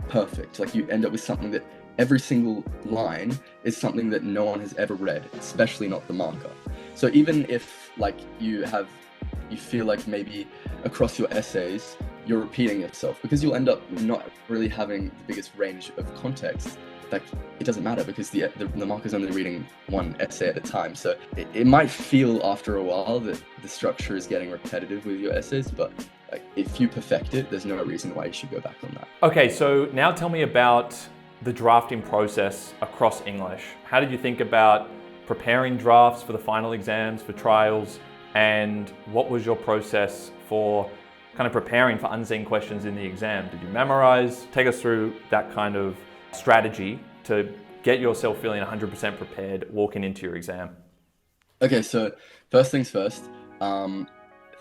perfect. Like you end up with something that every single line is something that no one has ever read, especially not the marker. So even if like you feel like maybe across your essays you're repeating yourself, because you'll end up not really having the biggest range of context, like it doesn't matter, because the marker's only reading one essay at a time. So it might feel after a while that the structure is getting repetitive with your essays, but like if you perfect it, there's no reason why you should go back on that. Okay, so now tell me about the drafting process across English. How did you think about preparing drafts for the final exams, for trials, and what was your process for kind of preparing for unseen questions in the exam? Did you memorize? Take us through that kind of strategy to get yourself feeling 100% prepared walking into your exam. Okay, so first things first,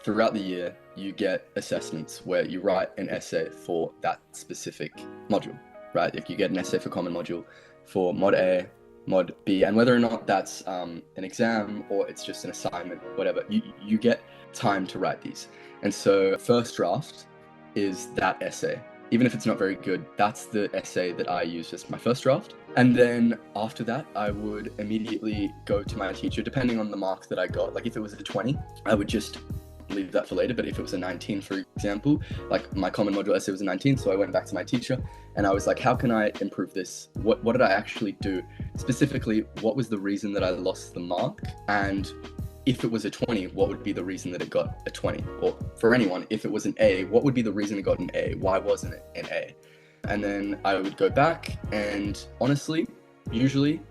throughout the year, you get assessments where you write an essay for that specific module, right? If you get an essay for common module for Mod A, Mod B, and whether or not that's an exam or it's just an assignment, whatever, you get time to write these. And so first draft is that essay. Even if it's not very good, that's the essay that I use as my first draft. And then after that, I would immediately go to my teacher, depending on the mark that I got. Like if it was a 20, I would just leave that for later. But if it was a 19, for example, like my common module essay was a 19, so I went back to my teacher and I was like, how can I improve this? What did I actually do? Specifically, what was the reason that I lost the mark? And if it was a 20, what would be the reason that it got a 20? Or for anyone, if it was an A, what would be the reason it got an A? Why wasn't it an A? And then I would go back, and honestly, usually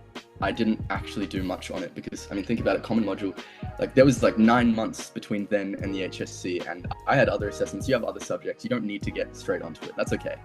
I didn't actually do much on it, because I mean, think about it, common module, like there was like 9 months between then and the HSC, and I had other assessments, you have other subjects, you don't need to get straight onto it, that's okay.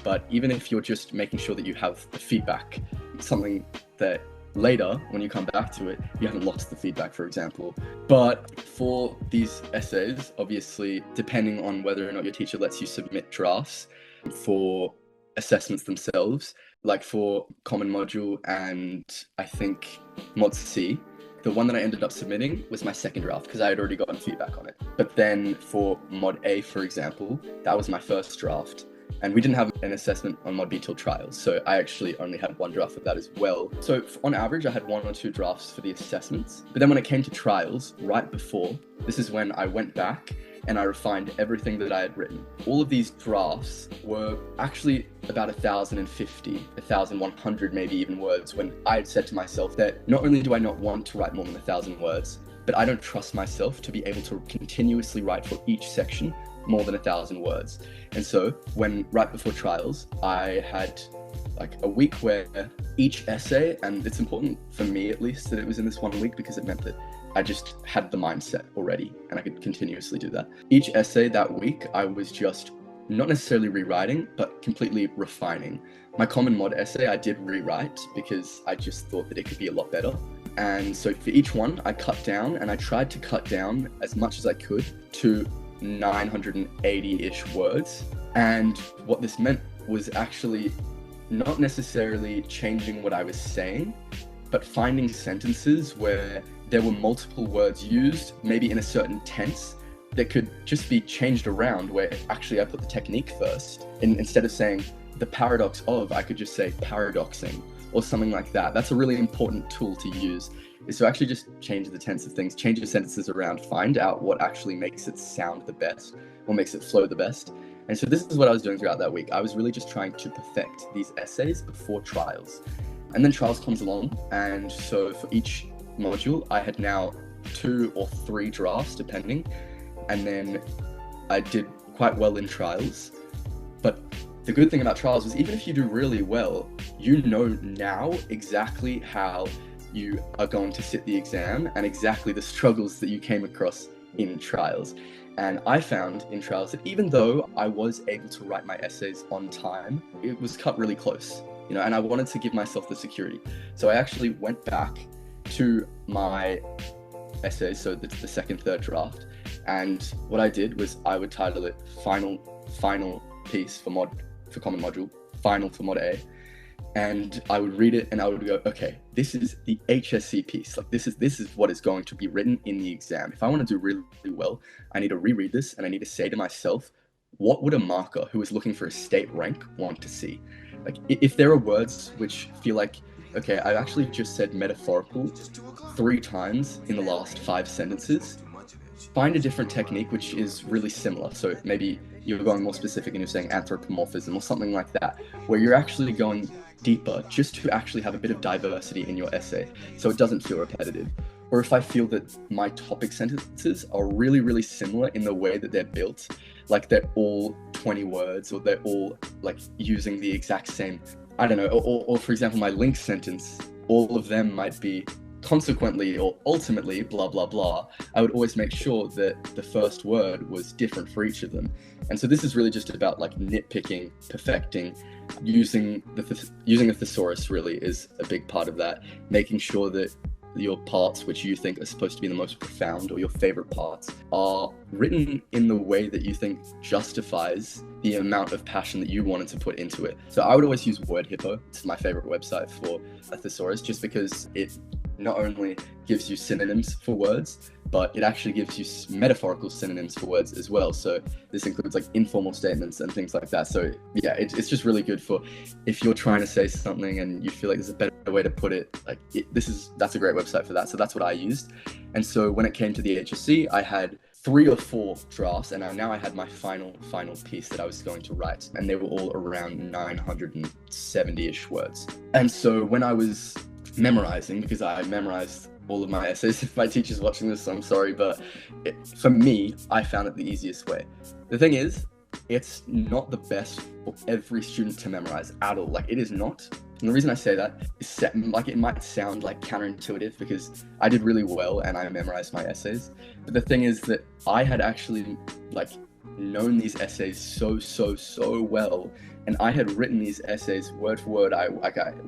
But even if you're just making sure that you have the feedback, something that later, when you come back to it, you haven't lost the feedback, for example. But for these essays, obviously, depending on whether or not your teacher lets you submit drafts for assessments themselves, like for common module and I think Mod C, the one that I ended up submitting was my second draft because I had already gotten feedback on it. But then for Mod A, for example, that was my first draft. And we didn't have an assessment on Mod B till trials, so I actually only had one draft of that as well. So on average, I had 1 or 2 drafts for the assessments. But then when it came to trials, right before, this is when I went back and I refined everything that I had written. All of these drafts were actually about 1,050, 1,100 maybe even words, when I had said to myself that not only do I not want to write more than 1,000 words, but I don't trust myself to be able to continuously write for each section more than 1,000 words. And so when right before trials, I had like a week where each essay, and it's important for me at least that it was in this 1 week because it meant that I just had the mindset already and I could continuously do that. Each essay that week, I was just not necessarily rewriting, but completely refining. My common mod essay, I did rewrite because I just thought that it could be a lot better. And so for each one, I cut down, and I tried to cut down as much as I could to 980-ish words. And what this meant was actually not necessarily changing what I was saying, but finding sentences where there were multiple words used, maybe in a certain tense, that could just be changed around, where actually I put the technique first. And instead of saying the paradox of, I could just say paradoxing or something like that. That's a really important tool to use, is to actually just change the tense of things, change your sentences around, find out what actually makes it sound the best, what makes it flow the best. And so this is what I was doing throughout that week. I was really just trying to perfect these essays before trials. And then trials comes along, and so for each module, I had now 2 or 3 drafts, depending. And then I did quite well in trials. But the good thing about trials is even if you do really well, you know now exactly how you are going to sit the exam and exactly the struggles that you came across in trials. And I found in trials that even though I was able to write my essays on time, it was cut really close, and I wanted to give myself the security. So I actually went back to my essays, so the second, third draft, and what I did was I would title it final piece for common module, final for mod A, and I would read it and I would go, okay, this is the HSC piece. Like this is what is going to be written in the exam. If I want to do really, really well, I need to reread this and I need to say to myself, what would a marker who is looking for a state rank want to see? Like if there are words which feel like, okay, I've actually just said metaphorical 3 times in the last 5 sentences, find a different technique which is really similar. So maybe you're going more specific and you're saying anthropomorphism or something like that, where you're actually going deeper just to actually have a bit of diversity in your essay so it doesn't feel repetitive. Or if I feel that my topic sentences are really, really similar in the way that they're built, like they're all 20 words or they're all like using the exact same, I don't know, or for example, my link sentence, all of them might be consequently or ultimately blah blah blah, I would always make sure that the first word was different for each of them. And so this is really just about like nitpicking, perfecting, using a thesaurus really is a big part of that, making sure that your parts which you think are supposed to be the most profound or your favorite parts are written in the way that you think justifies the amount of passion that you wanted to put into it. So I would always use Word Hippo. It's my favorite website for a thesaurus, just because it not only gives you synonyms for words, but it actually gives you metaphorical synonyms for words as well. So this includes like informal statements and things like that. So yeah, it's just really good for if you're trying to say something and you feel like there's a better way to put it. Like that's a great website for that. So that's what I used. And so when it came to the HSC, I had 3 or 4 drafts, and now I had my final piece that I was going to write, and they were all around 970-ish words. And so when I was memorizing, because I memorized all of my essays, if my teacher's watching this, I'm sorry, but for me, I found it the easiest way. The thing is, it's not the best for every student to memorize at all. Like, it is not. And the reason I say that is like it might sound like counterintuitive because I did really well and I memorized my essays. But the thing is that I had actually like known these essays so well, and I had written these essays word for word.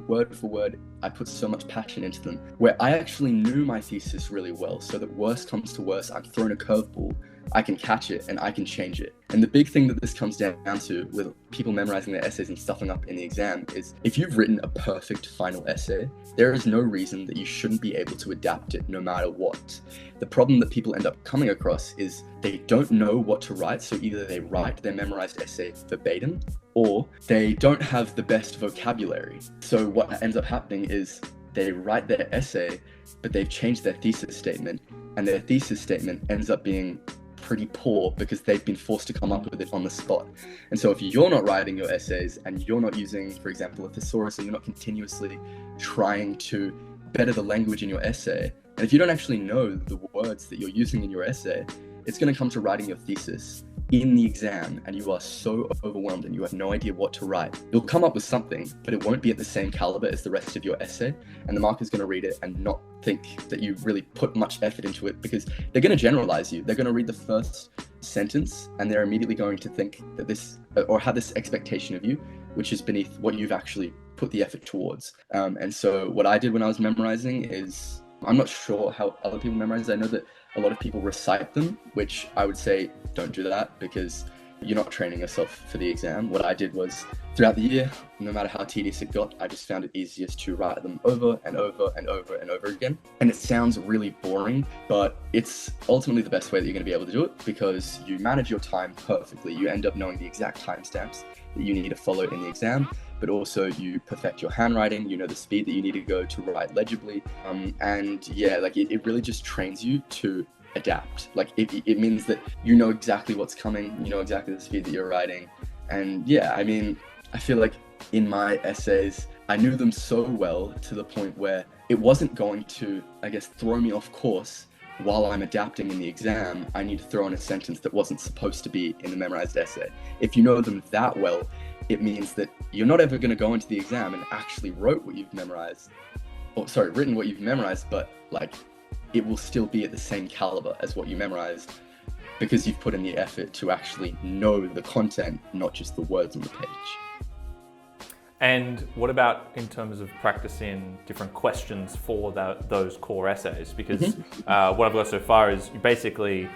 Word for word, I put so much passion into them, where I actually knew my thesis really well, so that worst comes to worst, I'm thrown a curveball, I can catch it and I can change it. And the big thing that this comes down to with people memorizing their essays and stuffing up in the exam is if you've written a perfect final essay, there is no reason that you shouldn't be able to adapt it no matter what. The problem that people end up coming across is they don't know what to write, so either they write their memorized essay verbatim or they don't have the best vocabulary. So what ends up happening is they write their essay, but they've changed their thesis statement, and their thesis statement ends up being pretty poor because they've been forced to come up with it on the spot. And so if you're not writing your essays and you're not using, for example, a thesaurus, and you're not continuously trying to better the language in your essay, and if you don't actually know the words that you're using in your essay, it's going to come to writing your thesis in the exam and you are so overwhelmed and you have no idea what to write. You'll come up with something, but it won't be at the same caliber as the rest of your essay, and the marker's going to read it and not think that you really put much effort into it, because they're going to generalize you. They're going to read the first sentence and they're immediately going to think that this, or have this expectation of you, which is beneath what you've actually put the effort towards. And so what I did when I was memorizing is, I'm not sure how other people memorize. I know that a lot of people recite them, which I would say don't do that because you're not training yourself for the exam. What I did was, throughout the year, no matter how tedious it got, I just found it easiest to write them over and over and over and over again. And it sounds really boring, but it's ultimately the best way that you're going to be able to do it, because you manage your time perfectly. You end up knowing the exact timestamps that you need to follow in the exam, but also you perfect your handwriting, you know the speed that you need to go to write legibly. And yeah, like it really just trains you to adapt. Like it means that you know exactly what's coming, you know exactly the speed that you're writing. And yeah, I mean, I feel like in my essays, I knew them so well to the point where it wasn't going to, I guess, throw me off course while I'm adapting in the exam. I need to throw in a sentence that wasn't supposed to be in the memorized essay. If you know them that well, it means that you're not ever going to go into the exam and actually written what you've memorized, but like it will still be at the same caliber as what you memorized, because you've put in the effort to actually know the content, not just the words on the page. And what about in terms of practicing different questions for those core essays? Because what I've got so far is you basically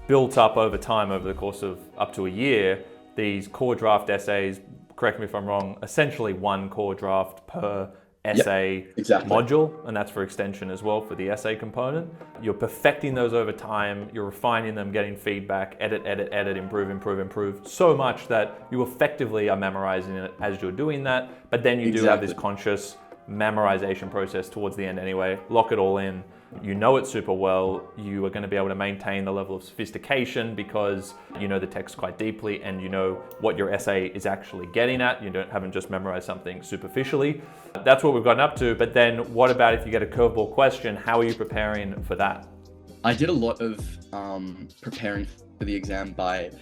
built up over time, over the course of up to a year, these core draft essays, correct me if I'm wrong, essentially one core draft per essay module, and that's for extension as well for the essay component. You're perfecting those over time, you're refining them, getting feedback, edit, improve, so much that you effectively are memorizing it as you're doing that, but then you do have this conscious memorization process towards the end anyway, lock it all in. You know it super well, you are going to be able to maintain the level of sophistication because you know the text quite deeply and you know what your essay is actually getting at. You haven't just memorized something superficially. That's what we've gotten up to, but then what about if you get a curveball question? How are you preparing for that? I did a lot of preparing for the exam by,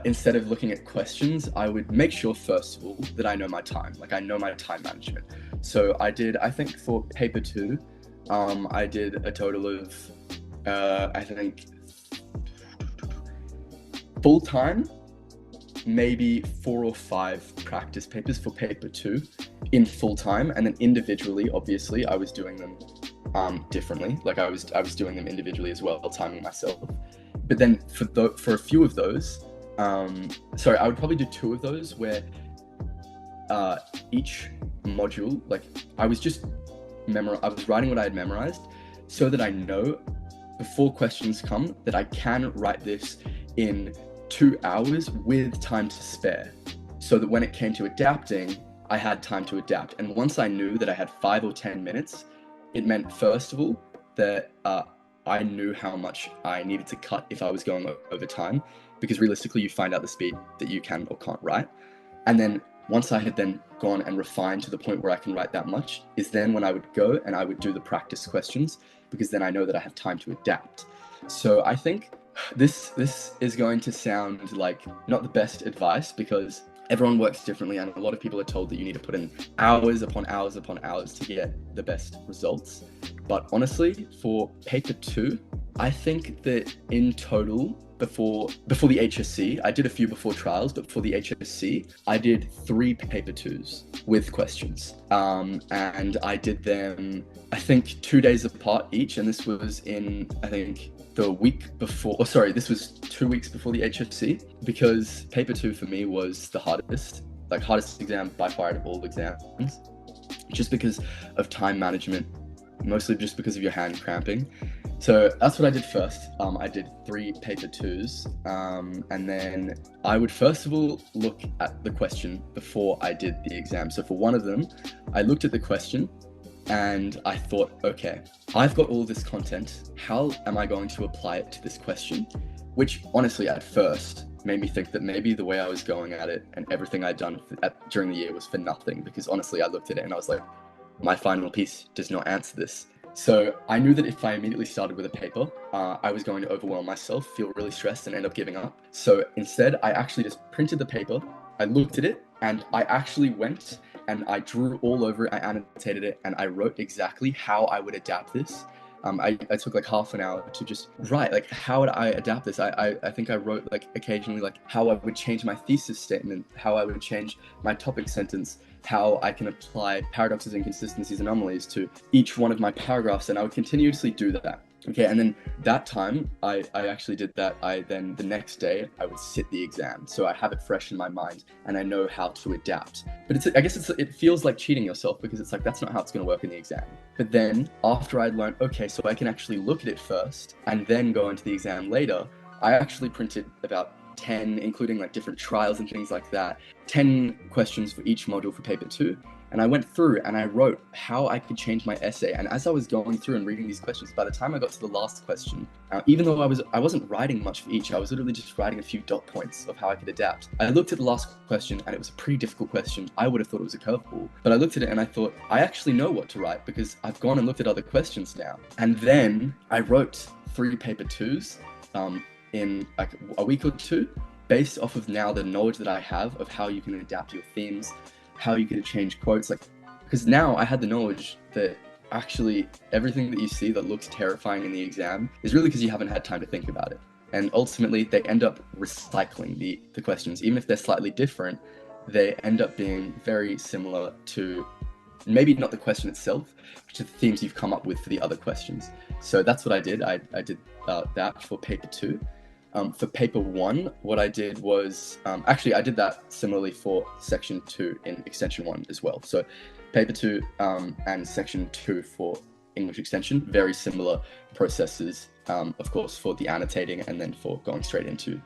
instead of looking at questions, I would make sure first of all that I know my time, like I know my time management. So I think for paper 2, I did a total of, I think, full-time, maybe 4 or 5 practice papers for paper 2 in full-time, and then individually, obviously, I was doing them differently. Like I was doing them individually as well, timing myself. But then for a few of those, I would probably do 2 of those where each module, like I was writing what I had memorized so that I know before questions come that I can write this in 2 hours with time to spare, so that when it came to adapting, I had time to adapt. And once I knew that I had 5 or 10 minutes, it meant first of all that I knew how much I needed to cut if I was going over time, because realistically you find out the speed that you can or can't write. And then once I had then gone and refined to the point where I can write that much, is then when I would go and I would do the practice questions, because then I know that I have time to adapt. So I think this is going to sound like not the best advice, because everyone works differently and a lot of people are told that you need to put in hours upon hours upon hours to get the best results. But honestly, for paper 2, I think that in total, before the HSC, I did a few before trials, but for the HSC, I did 3 paper 2s with questions. And I did them, I think, 2 days apart each. And this was in, I think, the week before, this was 2 weeks before the HSC, because paper 2 for me was the hardest exam by far out of all exams, just because of time management, mostly just because of your hand cramping. So that's what I did first. I did 3 paper 2s, and then I would first of all look at the question before I did the exam. So for one of them, I looked at the question and I thought, okay, I've got all this content. How am I going to apply it to this question? Which honestly, at first, made me think that maybe the way I was going at it and everything I'd done during the year was for nothing. Because honestly, I looked at it and I was like, my final piece does not answer this. So I knew that if I immediately started with a paper, I was going to overwhelm myself, feel really stressed, and end up giving up. So instead, I actually just printed the paper, I looked at it, and I actually went and I drew all over it, I annotated it, and I wrote exactly how I would adapt this. I took like half an hour to just write, like, how would I adapt this? I think I wrote like occasionally like how I would change my thesis statement, how I would change my topic sentence, how I can apply paradoxes, inconsistencies, anomalies to each one of my paragraphs, and I would continuously do that. Okay, and then that time I actually did that. Then the next day I would sit the exam, so I have it fresh in my mind and I know how to adapt. But I guess it feels like cheating yourself, because it's like that's not how it's going to work in the exam. But then after I'd learned, okay, so I can actually look at it first and then go into the exam later, I actually printed about 10, including like different trials and things like that, 10 questions for each module for paper 2. And I went through and I wrote how I could change my essay. And as I was going through and reading these questions, by the time I got to the last question, even though I wasn't writing much for each, I was literally just writing a few dot points of how I could adapt. I looked at the last question and it was a pretty difficult question. I would have thought it was a curveball, but I looked at it and I thought, I actually know what to write because I've gone and looked at other questions now. And then I wrote 3 paper 2s in like a week or 2, based off of now the knowledge that I have of how you can adapt your themes, how you can change quotes, like, because now I had the knowledge that actually everything that you see that looks terrifying in the exam is really because you haven't had time to think about it. And ultimately they end up recycling the questions. Even if they're slightly different, they end up being very similar to maybe not the question itself, but to the themes you've come up with for the other questions. So that's what I did. I did that for paper 2. For paper 1, what I did was, actually I did that similarly for section 2 in extension 1 as well. So paper 2 and section 2 for English extension, very similar processes, of course, for the annotating and then for going straight into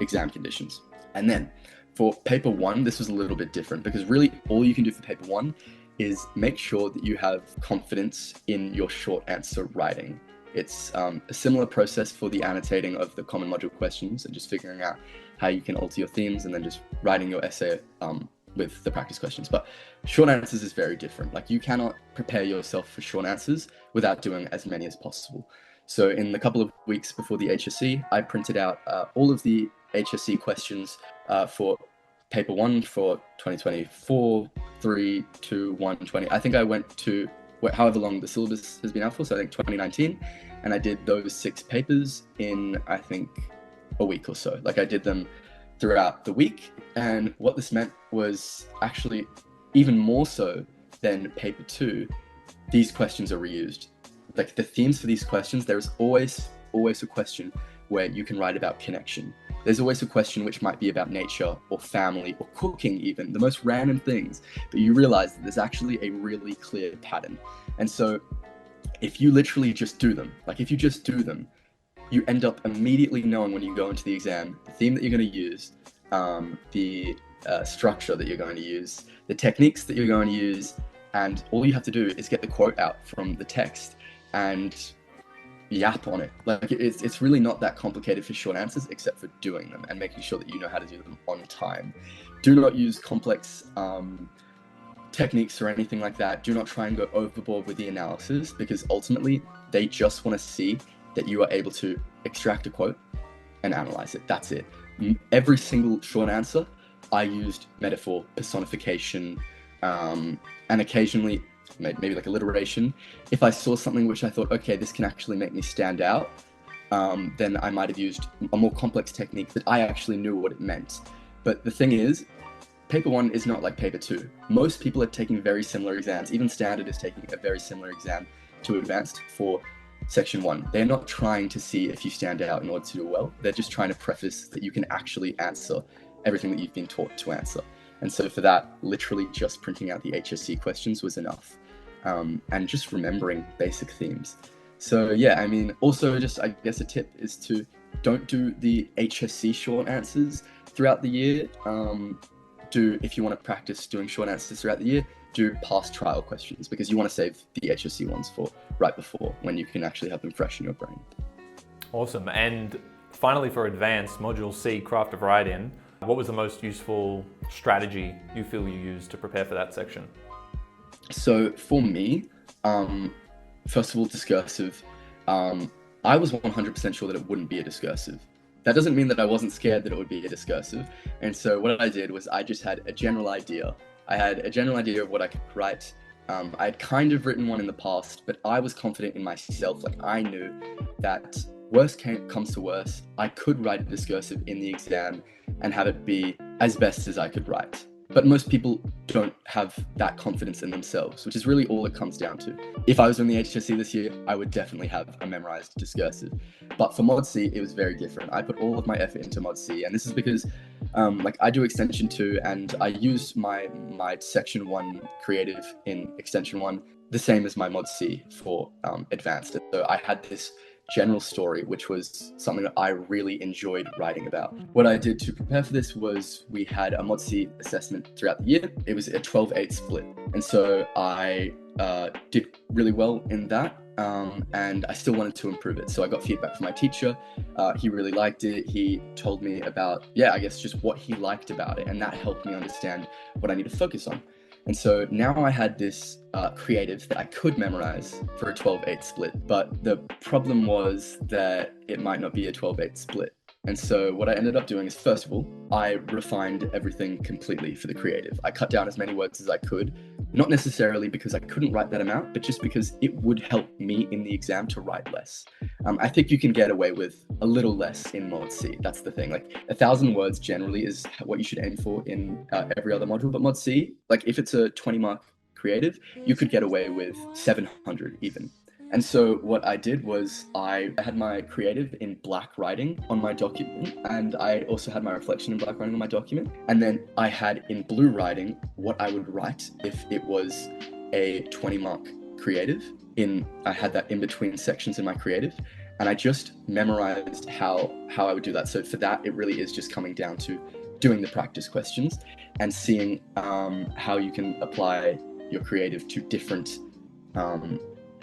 exam conditions. And then for paper 1, this was a little bit different, because really all you can do for paper 1 is make sure that you have confidence in your short answer writing. It's a similar process for the annotating of the common module questions and just figuring out how you can alter your themes and then just writing your essay with the practice questions. But short answers is very different. Like, you cannot prepare yourself for short answers without doing as many as possible. So in the couple of weeks before the HSC, I printed out all of the HSC questions for paper 1 for 2024, 3, 2, 1, 20. I think I went to however long the syllabus has been out for, so I think 2019, and I did those 6 papers in, I think, a week or so. Like, I did them throughout the week, and what this meant was actually even more so than paper 2, these questions are reused. Like, the themes for these questions, there's always a question where you can write about connection. There's always a question which might be about nature or family or cooking, even the most random things, but you realize that there's actually a really clear pattern. And so if you literally just do them, you end up immediately knowing when you go into the exam, the theme that you're going to use, the structure that you're going to use, the techniques that you're going to use, and all you have to do is get the quote out from the text and yap on it. Like, it's really not that complicated for short answers, except for doing them and making sure that you know how to do them on time. Do not use complex techniques or anything like that. Do not try and go overboard with the analysis, because ultimately they just want to see that you are able to extract a quote and analyze it. That's it. Every single short answer, I used metaphor, personification, and occasionally maybe like alliteration. If I saw something which I thought, okay, this can actually make me stand out, then I might have used a more complex technique that I actually knew what it meant. But the thing is, paper 1 is not like paper 2. Most people are taking very similar exams. Even standard is taking a very similar exam to advanced for section 1. They're not trying to see if you stand out in order to do well. They're just trying to preface that you can actually answer everything that you've been taught to answer. And so for that, literally just printing out the HSC questions was enough. And just remembering basic themes. So yeah, I mean, also just I guess a tip is to don't do the HSC short answers throughout the year. If you want to practice doing short answers throughout the year, do past trial questions because you want to save the HSC ones for right before when you can actually have them fresh in your brain. Awesome. And finally, for advanced module C, craft of writing, what was the most useful strategy you feel you used to prepare for that section? So for me, first of all, discursive. I was 100% sure that it wouldn't be a discursive. That doesn't mean that I wasn't scared that it would be a discursive. And so what I did was I just had a general idea. I had a general idea of what I could write. I had kind of written one in the past, but I was confident in myself. Like I knew that worst comes to worst, I could write a discursive in the exam and have it be as best as I could write. But most people don't have that confidence in themselves, which is really all it comes down to. If I was doing the HSC this year, I would definitely have a memorized discursive. But for Mod C, it was very different. I put all of my effort into Mod C, and this is because I do Extension 2, and I use my Section 1 creative in Extension 1 the same as my Mod C for Advanced. So I had this general story, which was something that I really enjoyed writing about. What I did to prepare for this was we had a Mod C assessment throughout the year. It was a 12-8 split. And so I did really well in that. And I still wanted to improve it. So I got feedback from my teacher. He really liked it. He told me about, I guess just what he liked about it. And that helped me understand what I need to focus on. And so now I had this creative that I could memorize for a 12-8 split, but the problem was that it might not be a 12-8 split. And so what I ended up doing is, first of all, I refined everything completely for the creative. I cut down as many words as I could, not necessarily because I couldn't write that amount, but just because it would help me in the exam to write less. I think you can get away with a little less in Mod C. That's the thing. Like 1,000 words generally is what you should aim for in every other module. But Mod C, like if it's a 20-mark creative, you could get away with 700 even. And so what I did was I had my creative in black writing on my document, and I also had my reflection in black writing on my document. And then I had in blue writing what I would write if it was a 20-mark creative. I had that in between sections in my creative, and I just memorized how I would do that. So for that, it really is just coming down to doing the practice questions and seeing how you can apply your creative to different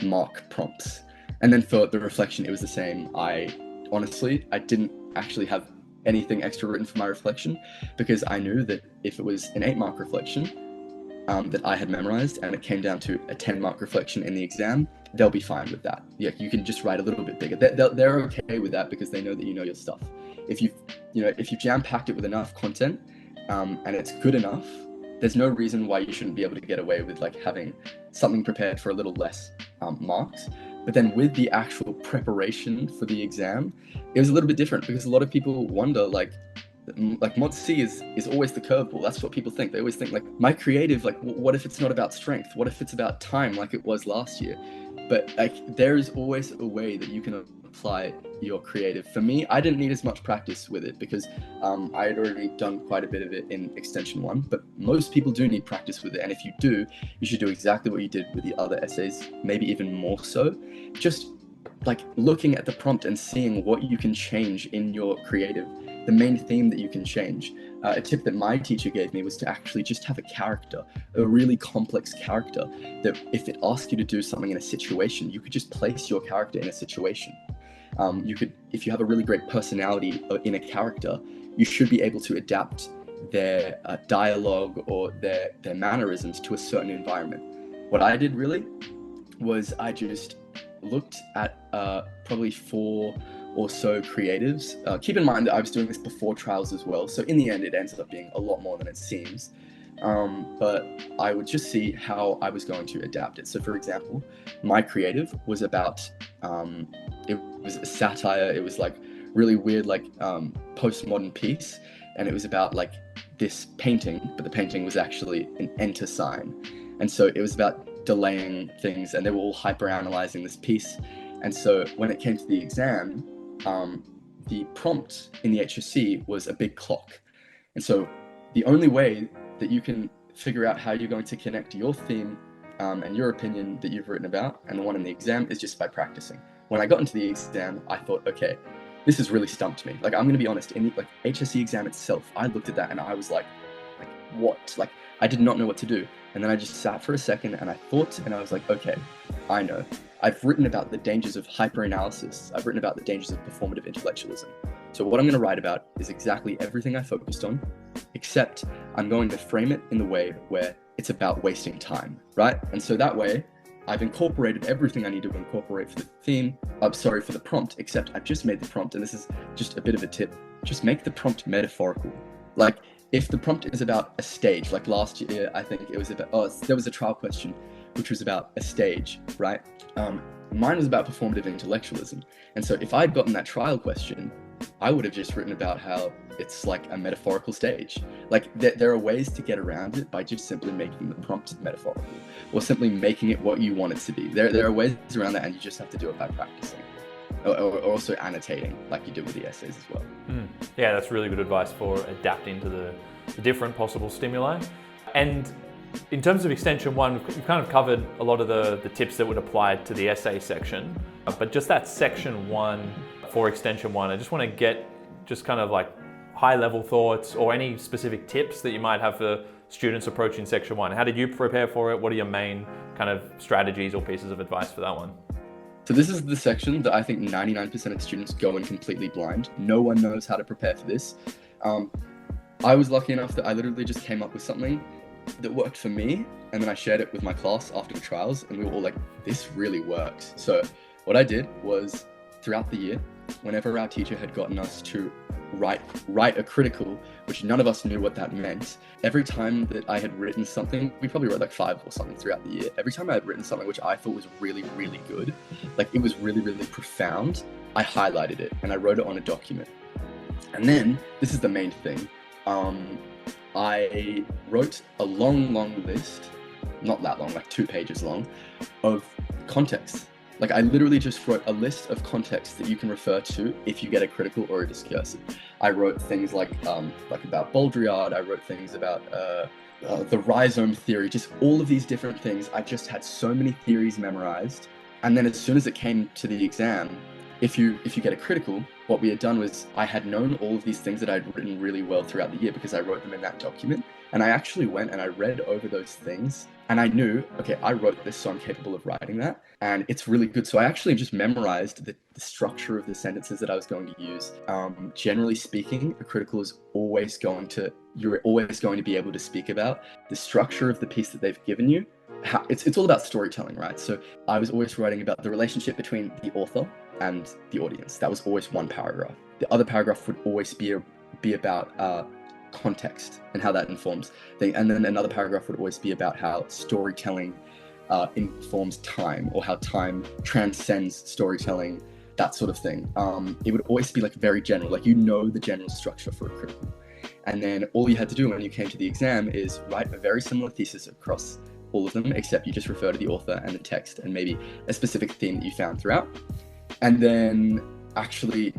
mark prompts. And then for the reflection, it was the same. I didn't actually have anything extra written for my reflection because I knew that if it was an 8-mark reflection that I had memorized and it came down to a 10-mark reflection in the exam, they'll be fine with that. Yeah, you can just write a little bit bigger. They're okay with that because they know that you know your stuff. If you jam-packed it with enough content and it's good enough, there's no reason why you shouldn't be able to get away with like having something prepared for a little less marks. But then with the actual preparation for the exam, it was a little bit different because a lot of people wonder like Mod C is always the curveball. That's what people think. They always think like my creative, like what if it's not about strength? What if it's about time like it was last year? But like there is always a way that you can apply your creative. For me, I didn't need as much practice with it because I had already done quite a bit of it in Extension 1, but most people do need practice with it. And if you do, you should do exactly what you did with the other essays, maybe even more so. Just like looking at the prompt and seeing what you can change in your creative, the main theme that you can change. A tip that my teacher gave me was to actually just have a character, a really complex character, that if it asked you to do something in a situation, you could just place your character in a situation. If you have a really great personality in a character, you should be able to adapt their dialogue or their mannerisms to a certain environment. What I did really was I just looked at probably 4 or so creatives. Keep in mind that I was doing this before trials as well, so in the end it ends up being a lot more than it seems. But I would just see how I was going to adapt it. So for example, my creative was about, it was a satire, it was like really weird, like postmodern piece, and it was about like this painting, but the painting was actually an enter sign. And so it was about delaying things, and they were all hyper-analyzing this piece. And so when it came to the exam, the prompt in the HSC was a big clock. And so the only way that you can figure out how you're going to connect your theme and your opinion that you've written about and the one in the exam is just by practicing. when I got into the exam, I thought, okay, this has really stumped me. Like, I'm going to be honest, in the HSC exam itself, I looked at that and I was like, what? Like, I did not know what to do. And then I just sat for a second and I thought, and I was like, okay, I know. I've written about the dangers of hyperanalysis. I've written about the dangers of performative intellectualism. So what I'm going to write about is exactly everything I focused on, except I'm going to frame it in the way where it's about wasting time, right? And so that way, I've incorporated everything I need to incorporate for the theme. For the prompt, except I've just made the prompt, and this is just a bit of a tip, just make the prompt metaphorical. Like, if the prompt is about a stage, like last year, I think it was about, there was a trial question, which was about a stage, right? Mine was about performative intellectualism. And so if I'd gotten that trial question, I would have just written about how it's like a metaphorical stage. Like, there are ways to get around it by just simply making the prompt metaphorical, or simply making it what you want it to be. There are ways around that, and you just have to do it by practicing. Or also annotating, like you did with the essays as well. Yeah, that's really good advice for adapting to the different possible stimuli. And in terms of extension one, we've kind of covered a lot of the tips that would apply to the essay section, but just that section one for extension one, I just want to get just kind of like high level thoughts or any specific tips that you might have for students approaching section one. How did you prepare for it? What are your main kind of strategies or pieces of advice for that one? So this is the section that I think 99% of students go in completely blind. No one knows how to prepare for this. I was lucky enough that I literally just came up with something that worked for me, and then I shared it with my class after the trials, and we were all like, this really works. So what I did was, throughout the year, whenever our teacher had gotten us to write a critical, which none of us knew what that meant, every time that I had written something, we probably wrote like 5 or something throughout the year, every time I had written something which I thought was really, really good, like it was really, really profound, I highlighted it and I wrote it on a document. And then, this is the main thing, I wrote a long list, not that long, like 2 pages long, of context. Like, I literally just wrote a list of contexts that you can refer to if you get a critical or a discursive. I wrote things like about Baudrillard. I wrote things about the rhizome theory, just all of these different things. I just had so many theories memorized. And then as soon as it came to the exam, if you get a critical, what we had done was I had known all of these things that I'd written really well throughout the year because I wrote them in that document. And I actually went and I read over those things, and I knew, okay, I wrote this, so I'm capable of writing that, and it's really good. So I actually just memorized the structure of the sentences that I was going to use. Generally speaking, a critical is you're always going to be able to speak about the structure of the piece that they've given you. It's all about storytelling, right? So I was always writing about the relationship between the author and the audience. That was always one paragraph. The other paragraph would always be about context and how that informs things. And then another paragraph would always be about how storytelling informs time, or how time transcends storytelling, that sort of thing. It would always be like very general, like the general structure for a critical. And then all you had to do when you came to the exam is write a very similar thesis across all of them, except you just refer to the author and the text and maybe a specific theme that you found throughout. And then actually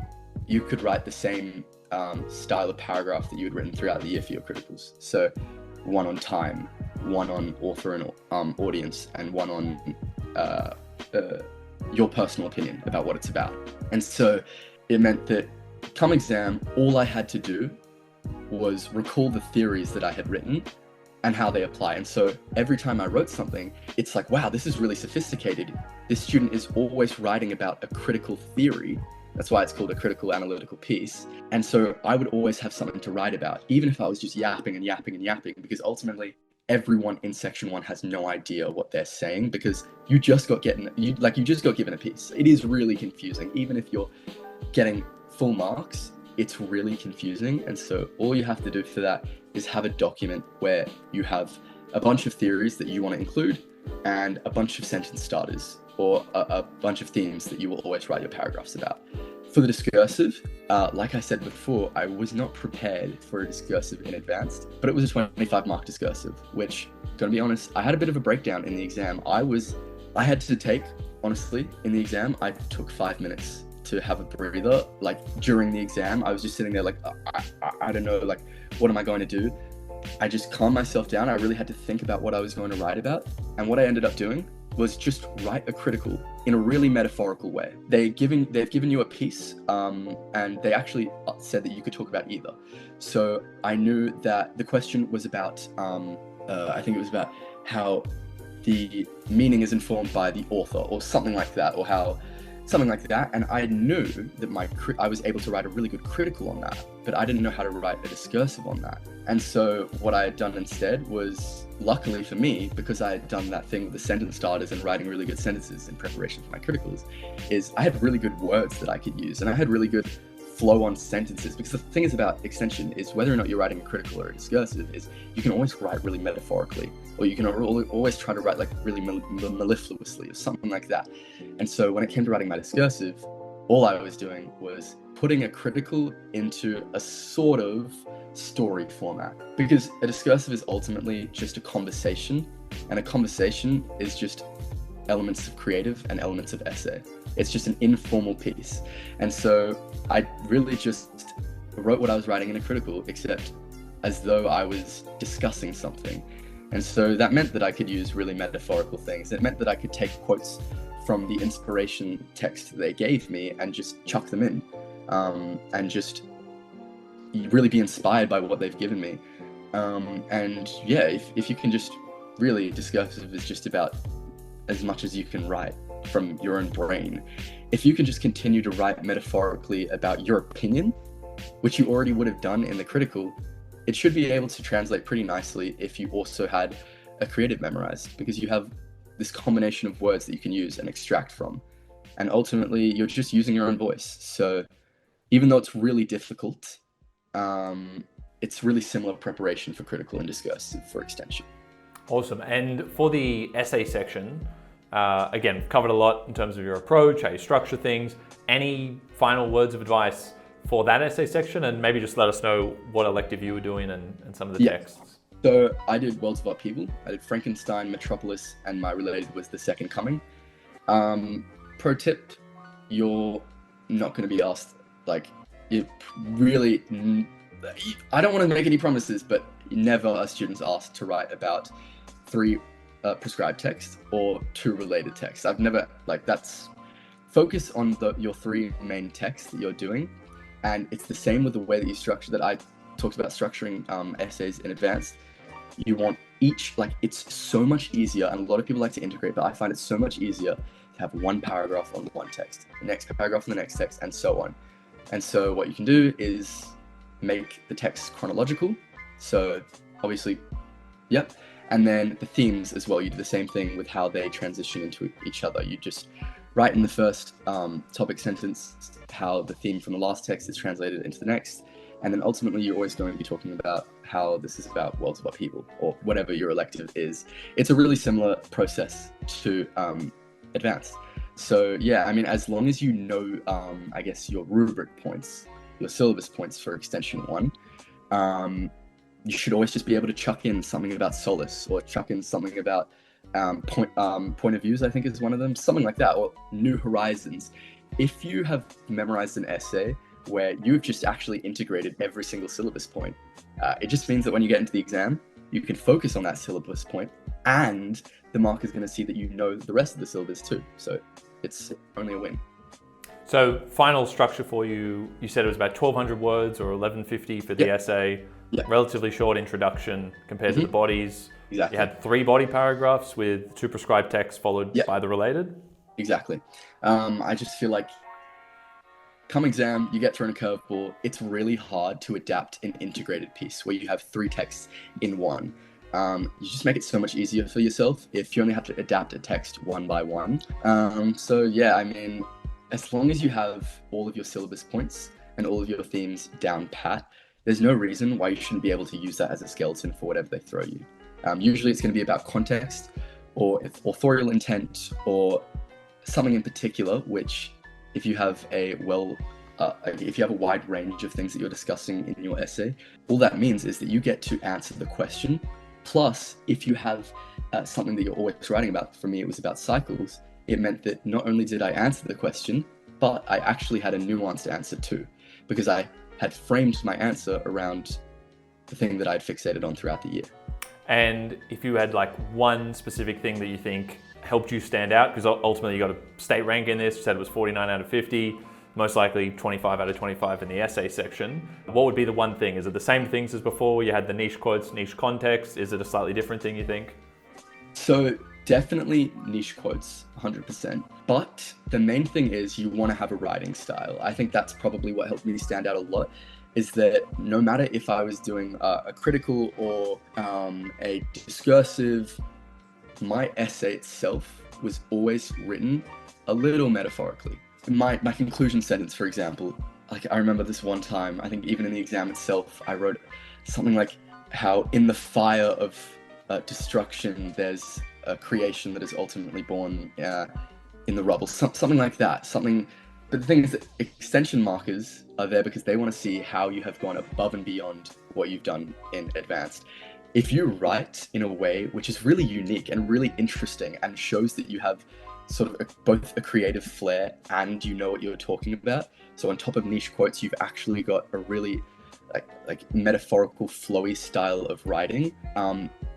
you could write the same style of paragraph that you had written throughout the year for your criticals. So one on time, one on author and audience, and one on your personal opinion about what it's about. And so it meant that come exam, all I had to do was recall the theories that I had written and how they apply. And so every time I wrote something, it's like, wow, this is really sophisticated. This student is always writing about a critical theory. That's why it's called a critical analytical piece. And so I would always have something to write about, even if I was just yapping, because ultimately everyone in section one has no idea what they're saying, because you just got given a piece. It is really confusing. Even if you're getting full marks, it's really confusing. And so all you have to do for that is have a document where you have a bunch of theories that you want to include and a bunch of sentence starters, or a bunch of themes that you will always write your paragraphs about. For the discursive, like I said before, I was not prepared for a discursive in advance, but it was a 25 mark discursive, which, gonna be honest, I had a bit of a breakdown in the exam. I had to take, honestly, in the exam, I took 5 minutes to have a breather. Like, during the exam, I was just sitting there like, I don't know, like, what am I going to do? I just calmed myself down. I really had to think about what I was going to write about. And what I ended up doing was just write a critical in a really metaphorical way. They've given you a piece, and they actually said that you could talk about either. So I knew that the question was about, I think it was about how the meaning is informed by the author, or something like that, or how something like that. And I knew that I was able to write a really good critical on that, but I didn't know how to write a discursive on that. And so what I had done instead was, luckily for me, because I had done that thing with the sentence starters and writing really good sentences in preparation for my criticals, is I had really good words that I could use, and I had really good flow on sentences. Because the thing is about extension is, whether or not you're writing a critical or a discursive, is you can always write really metaphorically, or you can always try to write like really mellifluously or something like that. And so when it came to writing my discursive, all I was doing was putting a critical into a sort of story format, because a discursive is ultimately just a conversation, and a conversation is just elements of creative and elements of essay. It's just an informal piece. And so I really just wrote what I was writing in a critical, except as though I was discussing something. And so that meant that I could use really metaphorical things. It meant that I could take quotes from the inspiration text they gave me and just chuck them in, and just really be inspired by what they've given me. And yeah, if you can just really, discursive is just about as much as you can write from your own brain. If you can just continue to write metaphorically about your opinion, which you already would have done in the critical, it should be able to translate pretty nicely if you also had a creative memorized, because you have this combination of words that you can use and extract from. And ultimately, you're just using your own voice. So even though it's really difficult, it's really similar preparation for critical and discursive for extension. Awesome. And for the essay section, again, we've covered a lot in terms of your approach, how you structure things. Any final words of advice for that essay section? And maybe just let us know what elective you were doing and some of the texts. So I did Worlds of Upheaval, I did Frankenstein, Metropolis, and my related was The Second Coming. Pro tip, you're not going to be asked, like, it really, I don't want to make any promises, but never are students asked to write about 3 prescribed texts or 2 related texts. I've never, that's, focus on your 3 main texts that you're doing. And it's the same with the way that you structure that. I talked about structuring essays in advance. You want each, it's so much easier, and a lot of people like to integrate, but I find it so much easier to have 1 paragraph on one text, the next paragraph on the next text, and so on. And so what you can do is make the text chronological. So obviously, yep. And then the themes as well, you do the same thing with how they transition into each other. You just write in the first topic sentence how the theme from the last text is translated into the next. And then ultimately, you're always going to be talking about how this is about Worlds of Upheaval, or whatever your elective is. It's a really similar process to advanced. So yeah, I mean, as long as you know, I guess, your rubric points, your syllabus points for extension 1, you should always just be able to chuck in something about solace, or chuck in something about point of views, I think is one of them, something like that, or new horizons. If you have memorized an essay where you've just actually integrated every single syllabus point, it just means that when you get into the exam, you can focus on that syllabus point, and the marker is going to see that you know the rest of the syllabus too. So it's only a win. So final structure for you, you said it was about 1,200 words or 1,150 for the essay. Relatively short introduction compared to the bodies. Exactly. You had 3 body paragraphs with 2 prescribed texts followed by the related. Exactly. I just feel like come exam, you get thrown a curveball. It's really hard to adapt an integrated piece where you have 3 texts in one. You just make it so much easier for yourself if you only have to adapt a text one by one. So yeah, I mean, as long as you have all of your syllabus points and all of your themes down pat, there's no reason why you shouldn't be able to use that as a skeleton for whatever they throw you. Usually it's going to be about context or authorial intent or something in particular, which if you have a wide range of things that you're discussing in your essay, all that means is that you get to answer the question. Plus, if you have something that you're always writing about, for me it was about cycles, it meant that not only did I answer the question, but I actually had a nuanced answer too, because I had framed my answer around the thing that I'd fixated on throughout the year. And if you had one specific thing that you think helped you stand out? Because ultimately you got a state rank in this, you said it was 49 out of 50, most likely 25 out of 25 in the essay section. What would be the one thing? Is it the same things as before? You had the niche quotes, niche context. Is it a slightly different thing, you think? So definitely niche quotes, 100%. But the main thing is you want to have a writing style. I think that's probably what helped me stand out a lot, is that no matter if I was doing a critical or a discursive, my essay itself was always written a little metaphorically. My conclusion sentence, for example, like I remember this one time, I think even in the exam itself, I wrote something like how in the fire of destruction, there's a creation that is ultimately born in the rubble, something like that. But the thing is that extension markers are there because they want to see how you have gone above and beyond what you've done in advanced. If you write in a way which is really unique and really interesting and shows that you have sort of both a creative flair and you know what you're talking about, so on top of niche quotes, you've actually got a really like metaphorical, flowy style of writing.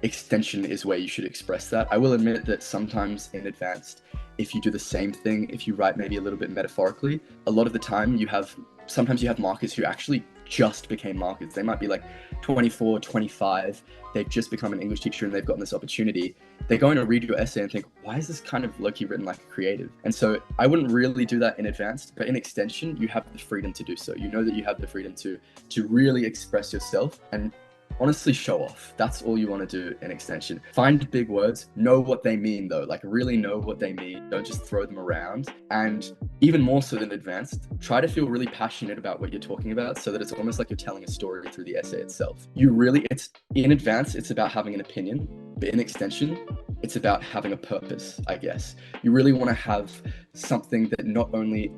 Extension is where you should express that. I will admit that sometimes in advanced, if you do the same thing, if you write maybe a little bit metaphorically, a lot of the time sometimes you have markers who actually just became markers. They might be like 24, 25, they've just become an English teacher and they've gotten this opportunity. They're going to read your essay and think, why is this kind of low-key written like a creative? And so I wouldn't really do that in advanced, but in extension, you have the freedom to do so. You know that you have the freedom to really express yourself and honestly show off. That's all you want to do in extension. Find big words, know what they mean though, like really know what they mean. Don't just throw them around. And even more so than advanced, try to feel really passionate about what you're talking about so that it's almost like you're telling a story through the essay itself. It's in advanced, it's about having an opinion, but in extension, it's about having a purpose, I guess. You really want to have something that not only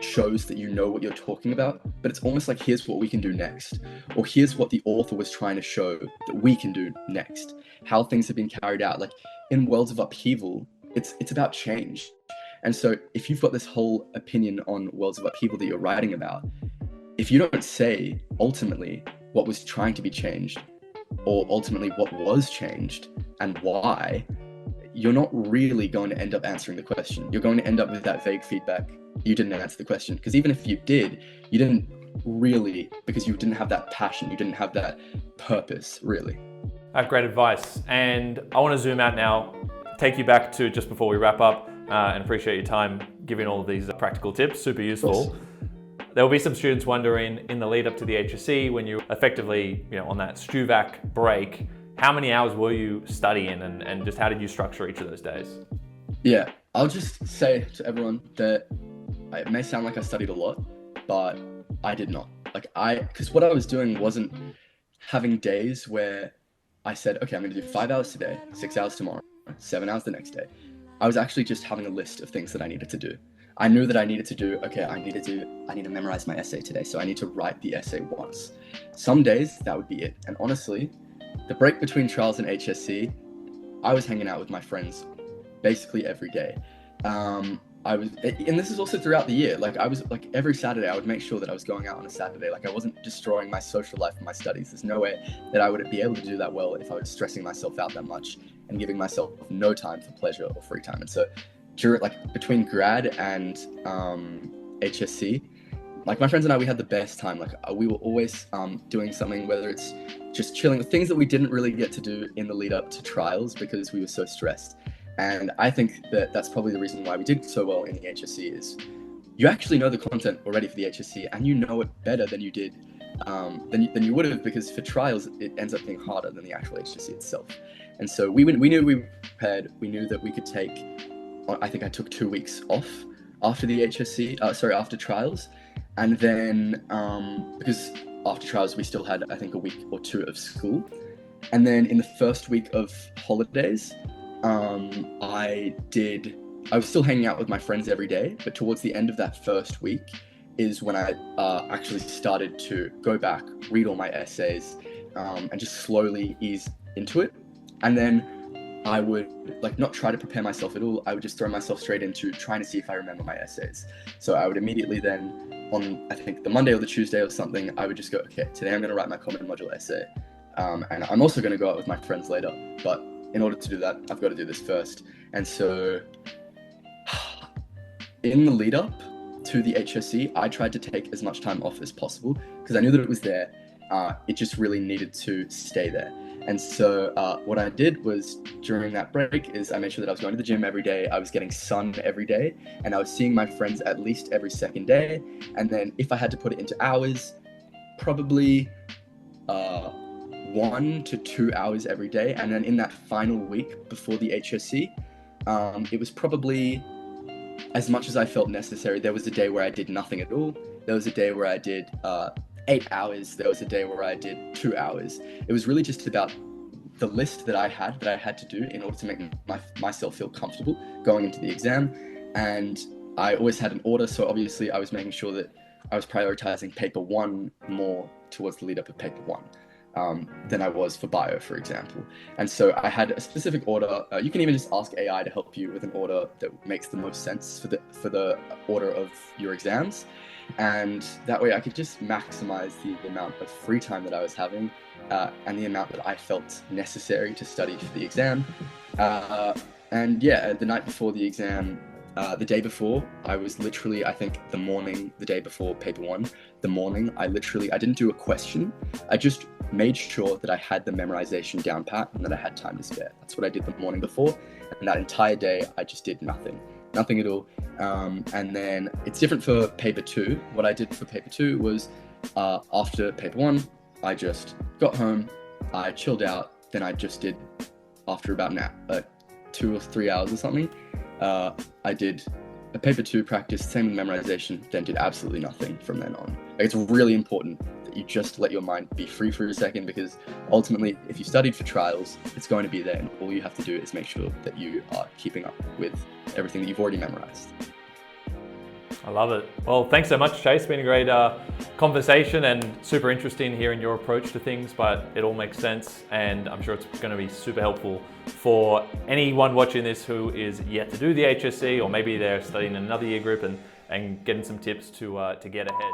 shows that you know what you're talking about, but it's almost like here's what we can do next, or here's what the author was trying to show that we can do next, how things have been carried out. Like in Worlds of Upheaval, it's about change. And so if you've got this whole opinion on Worlds of Upheaval that you're writing about, if you don't say ultimately what was trying to be changed, or ultimately what was changed and why, you're not really going to end up answering the question. You're going to end up with that vague feedback. You didn't answer the question, because even if you did, you didn't really, because you didn't have that passion, you didn't have that purpose, really. Great advice. And I want to zoom out now, take you back to just before we wrap up, and appreciate your time giving all of these practical tips, super useful. There will be some students wondering in the lead up to the HSC, when you effectively, on that STUVAC break, how many hours were you studying and just how did you structure each of those days? Yeah, I'll just say to everyone that it may sound like I studied a lot, but I did not. Because what I was doing wasn't having days where I said, okay, I'm going to do 5 hours today, 6 hours tomorrow, 7 hours the next day. I was actually just having a list of things that I needed to do. I knew that I needed to do, okay, I need to memorize my essay today, so I need to write the essay once. Some days that would be it. And honestly, the break between trials and HSC, I was hanging out with my friends basically every day. And this is also throughout the year. I was every Saturday, I would make sure that I was going out on a Saturday. I wasn't destroying my social life and my studies. There's no way that I would be able to do that well if I was stressing myself out that much and giving myself no time for pleasure or free time. And so between grad and HSC, my friends and I, we had the best time. We were always doing something, whether it's just chilling, things that we didn't really get to do in the lead up to trials because we were so stressed. And I think that that's probably the reason why we did so well in the HSC is you actually know the content already for the HSC and you know it better than you did, than you would have, because for trials, it ends up being harder than the actual HSC itself. And so we knew we were prepared. We knew that we could take, I think I took 2 weeks off after the after trials. And then, because after trials, we still had, I think, a week or two of school. And then in the first week of holidays, I was still hanging out with my friends every day, but towards the end of that first week is when I actually started to go back, read all my essays, and just slowly ease into it. And then I would not try to prepare myself at all. I would just throw myself straight into trying to see if I remember my essays. So I would immediately then, on I think the Monday or the Tuesday or something, I would just go, okay, today I'm going to write my common module essay. And I'm also going to go out with my friends later, but in order to do that, I've got to do this first. And so in the lead up to the HSC, I tried to take as much time off as possible because I knew that it was there. It just really needed to stay there. And so what I did was during that break is I made sure that I was going to the gym every day, I was getting sun every day, and I was seeing my friends at least every second day. And then if I had to put it into hours, probably 1 to 2 hours every day. And then in that final week before the HSC, it was probably as much as I felt necessary. There was a day where I did nothing at all. There was a day where I did 8 hours. There was a day where I did 2 hours. It was really just about the list that I had to do in order to make myself feel comfortable going into the exam. And I always had an order, so obviously I was making sure that I was prioritizing paper 1 more towards the lead up of paper 1 than I was for bio, for example. And so I had a specific order. You can even just ask AI to help you with an order that makes the most sense for the order of your exams. And that way I could just maximize the amount of free time that I was having and the amount that I felt necessary to study for the exam. And yeah, the night before the exam, the day before, I was literally, I think the day before paper 1, I didn't do a question. I just made sure that I had the memorization down pat and that I had time to spare. That's what I did the morning before. And that entire day, I just did nothing at all. And then it's different for paper 2. What I did for paper 2 was after paper 1, I just got home, I chilled out, then I just did, after about 2 or 3 hours or something, I did a paper 2 practice, same with memorization, then did absolutely nothing from then on. It's really important that you just let your mind be free for a second, because ultimately, if you studied for trials, it's going to be there, and all you have to do is make sure that you are keeping up with everything that you've already memorized. I love it. Well, thanks so much, Chase. It's been a great conversation and super interesting hearing your approach to things, but it all makes sense, and I'm sure it's going to be super helpful for anyone watching this who is yet to do the HSC, or maybe they're studying another year group and getting some tips to get ahead.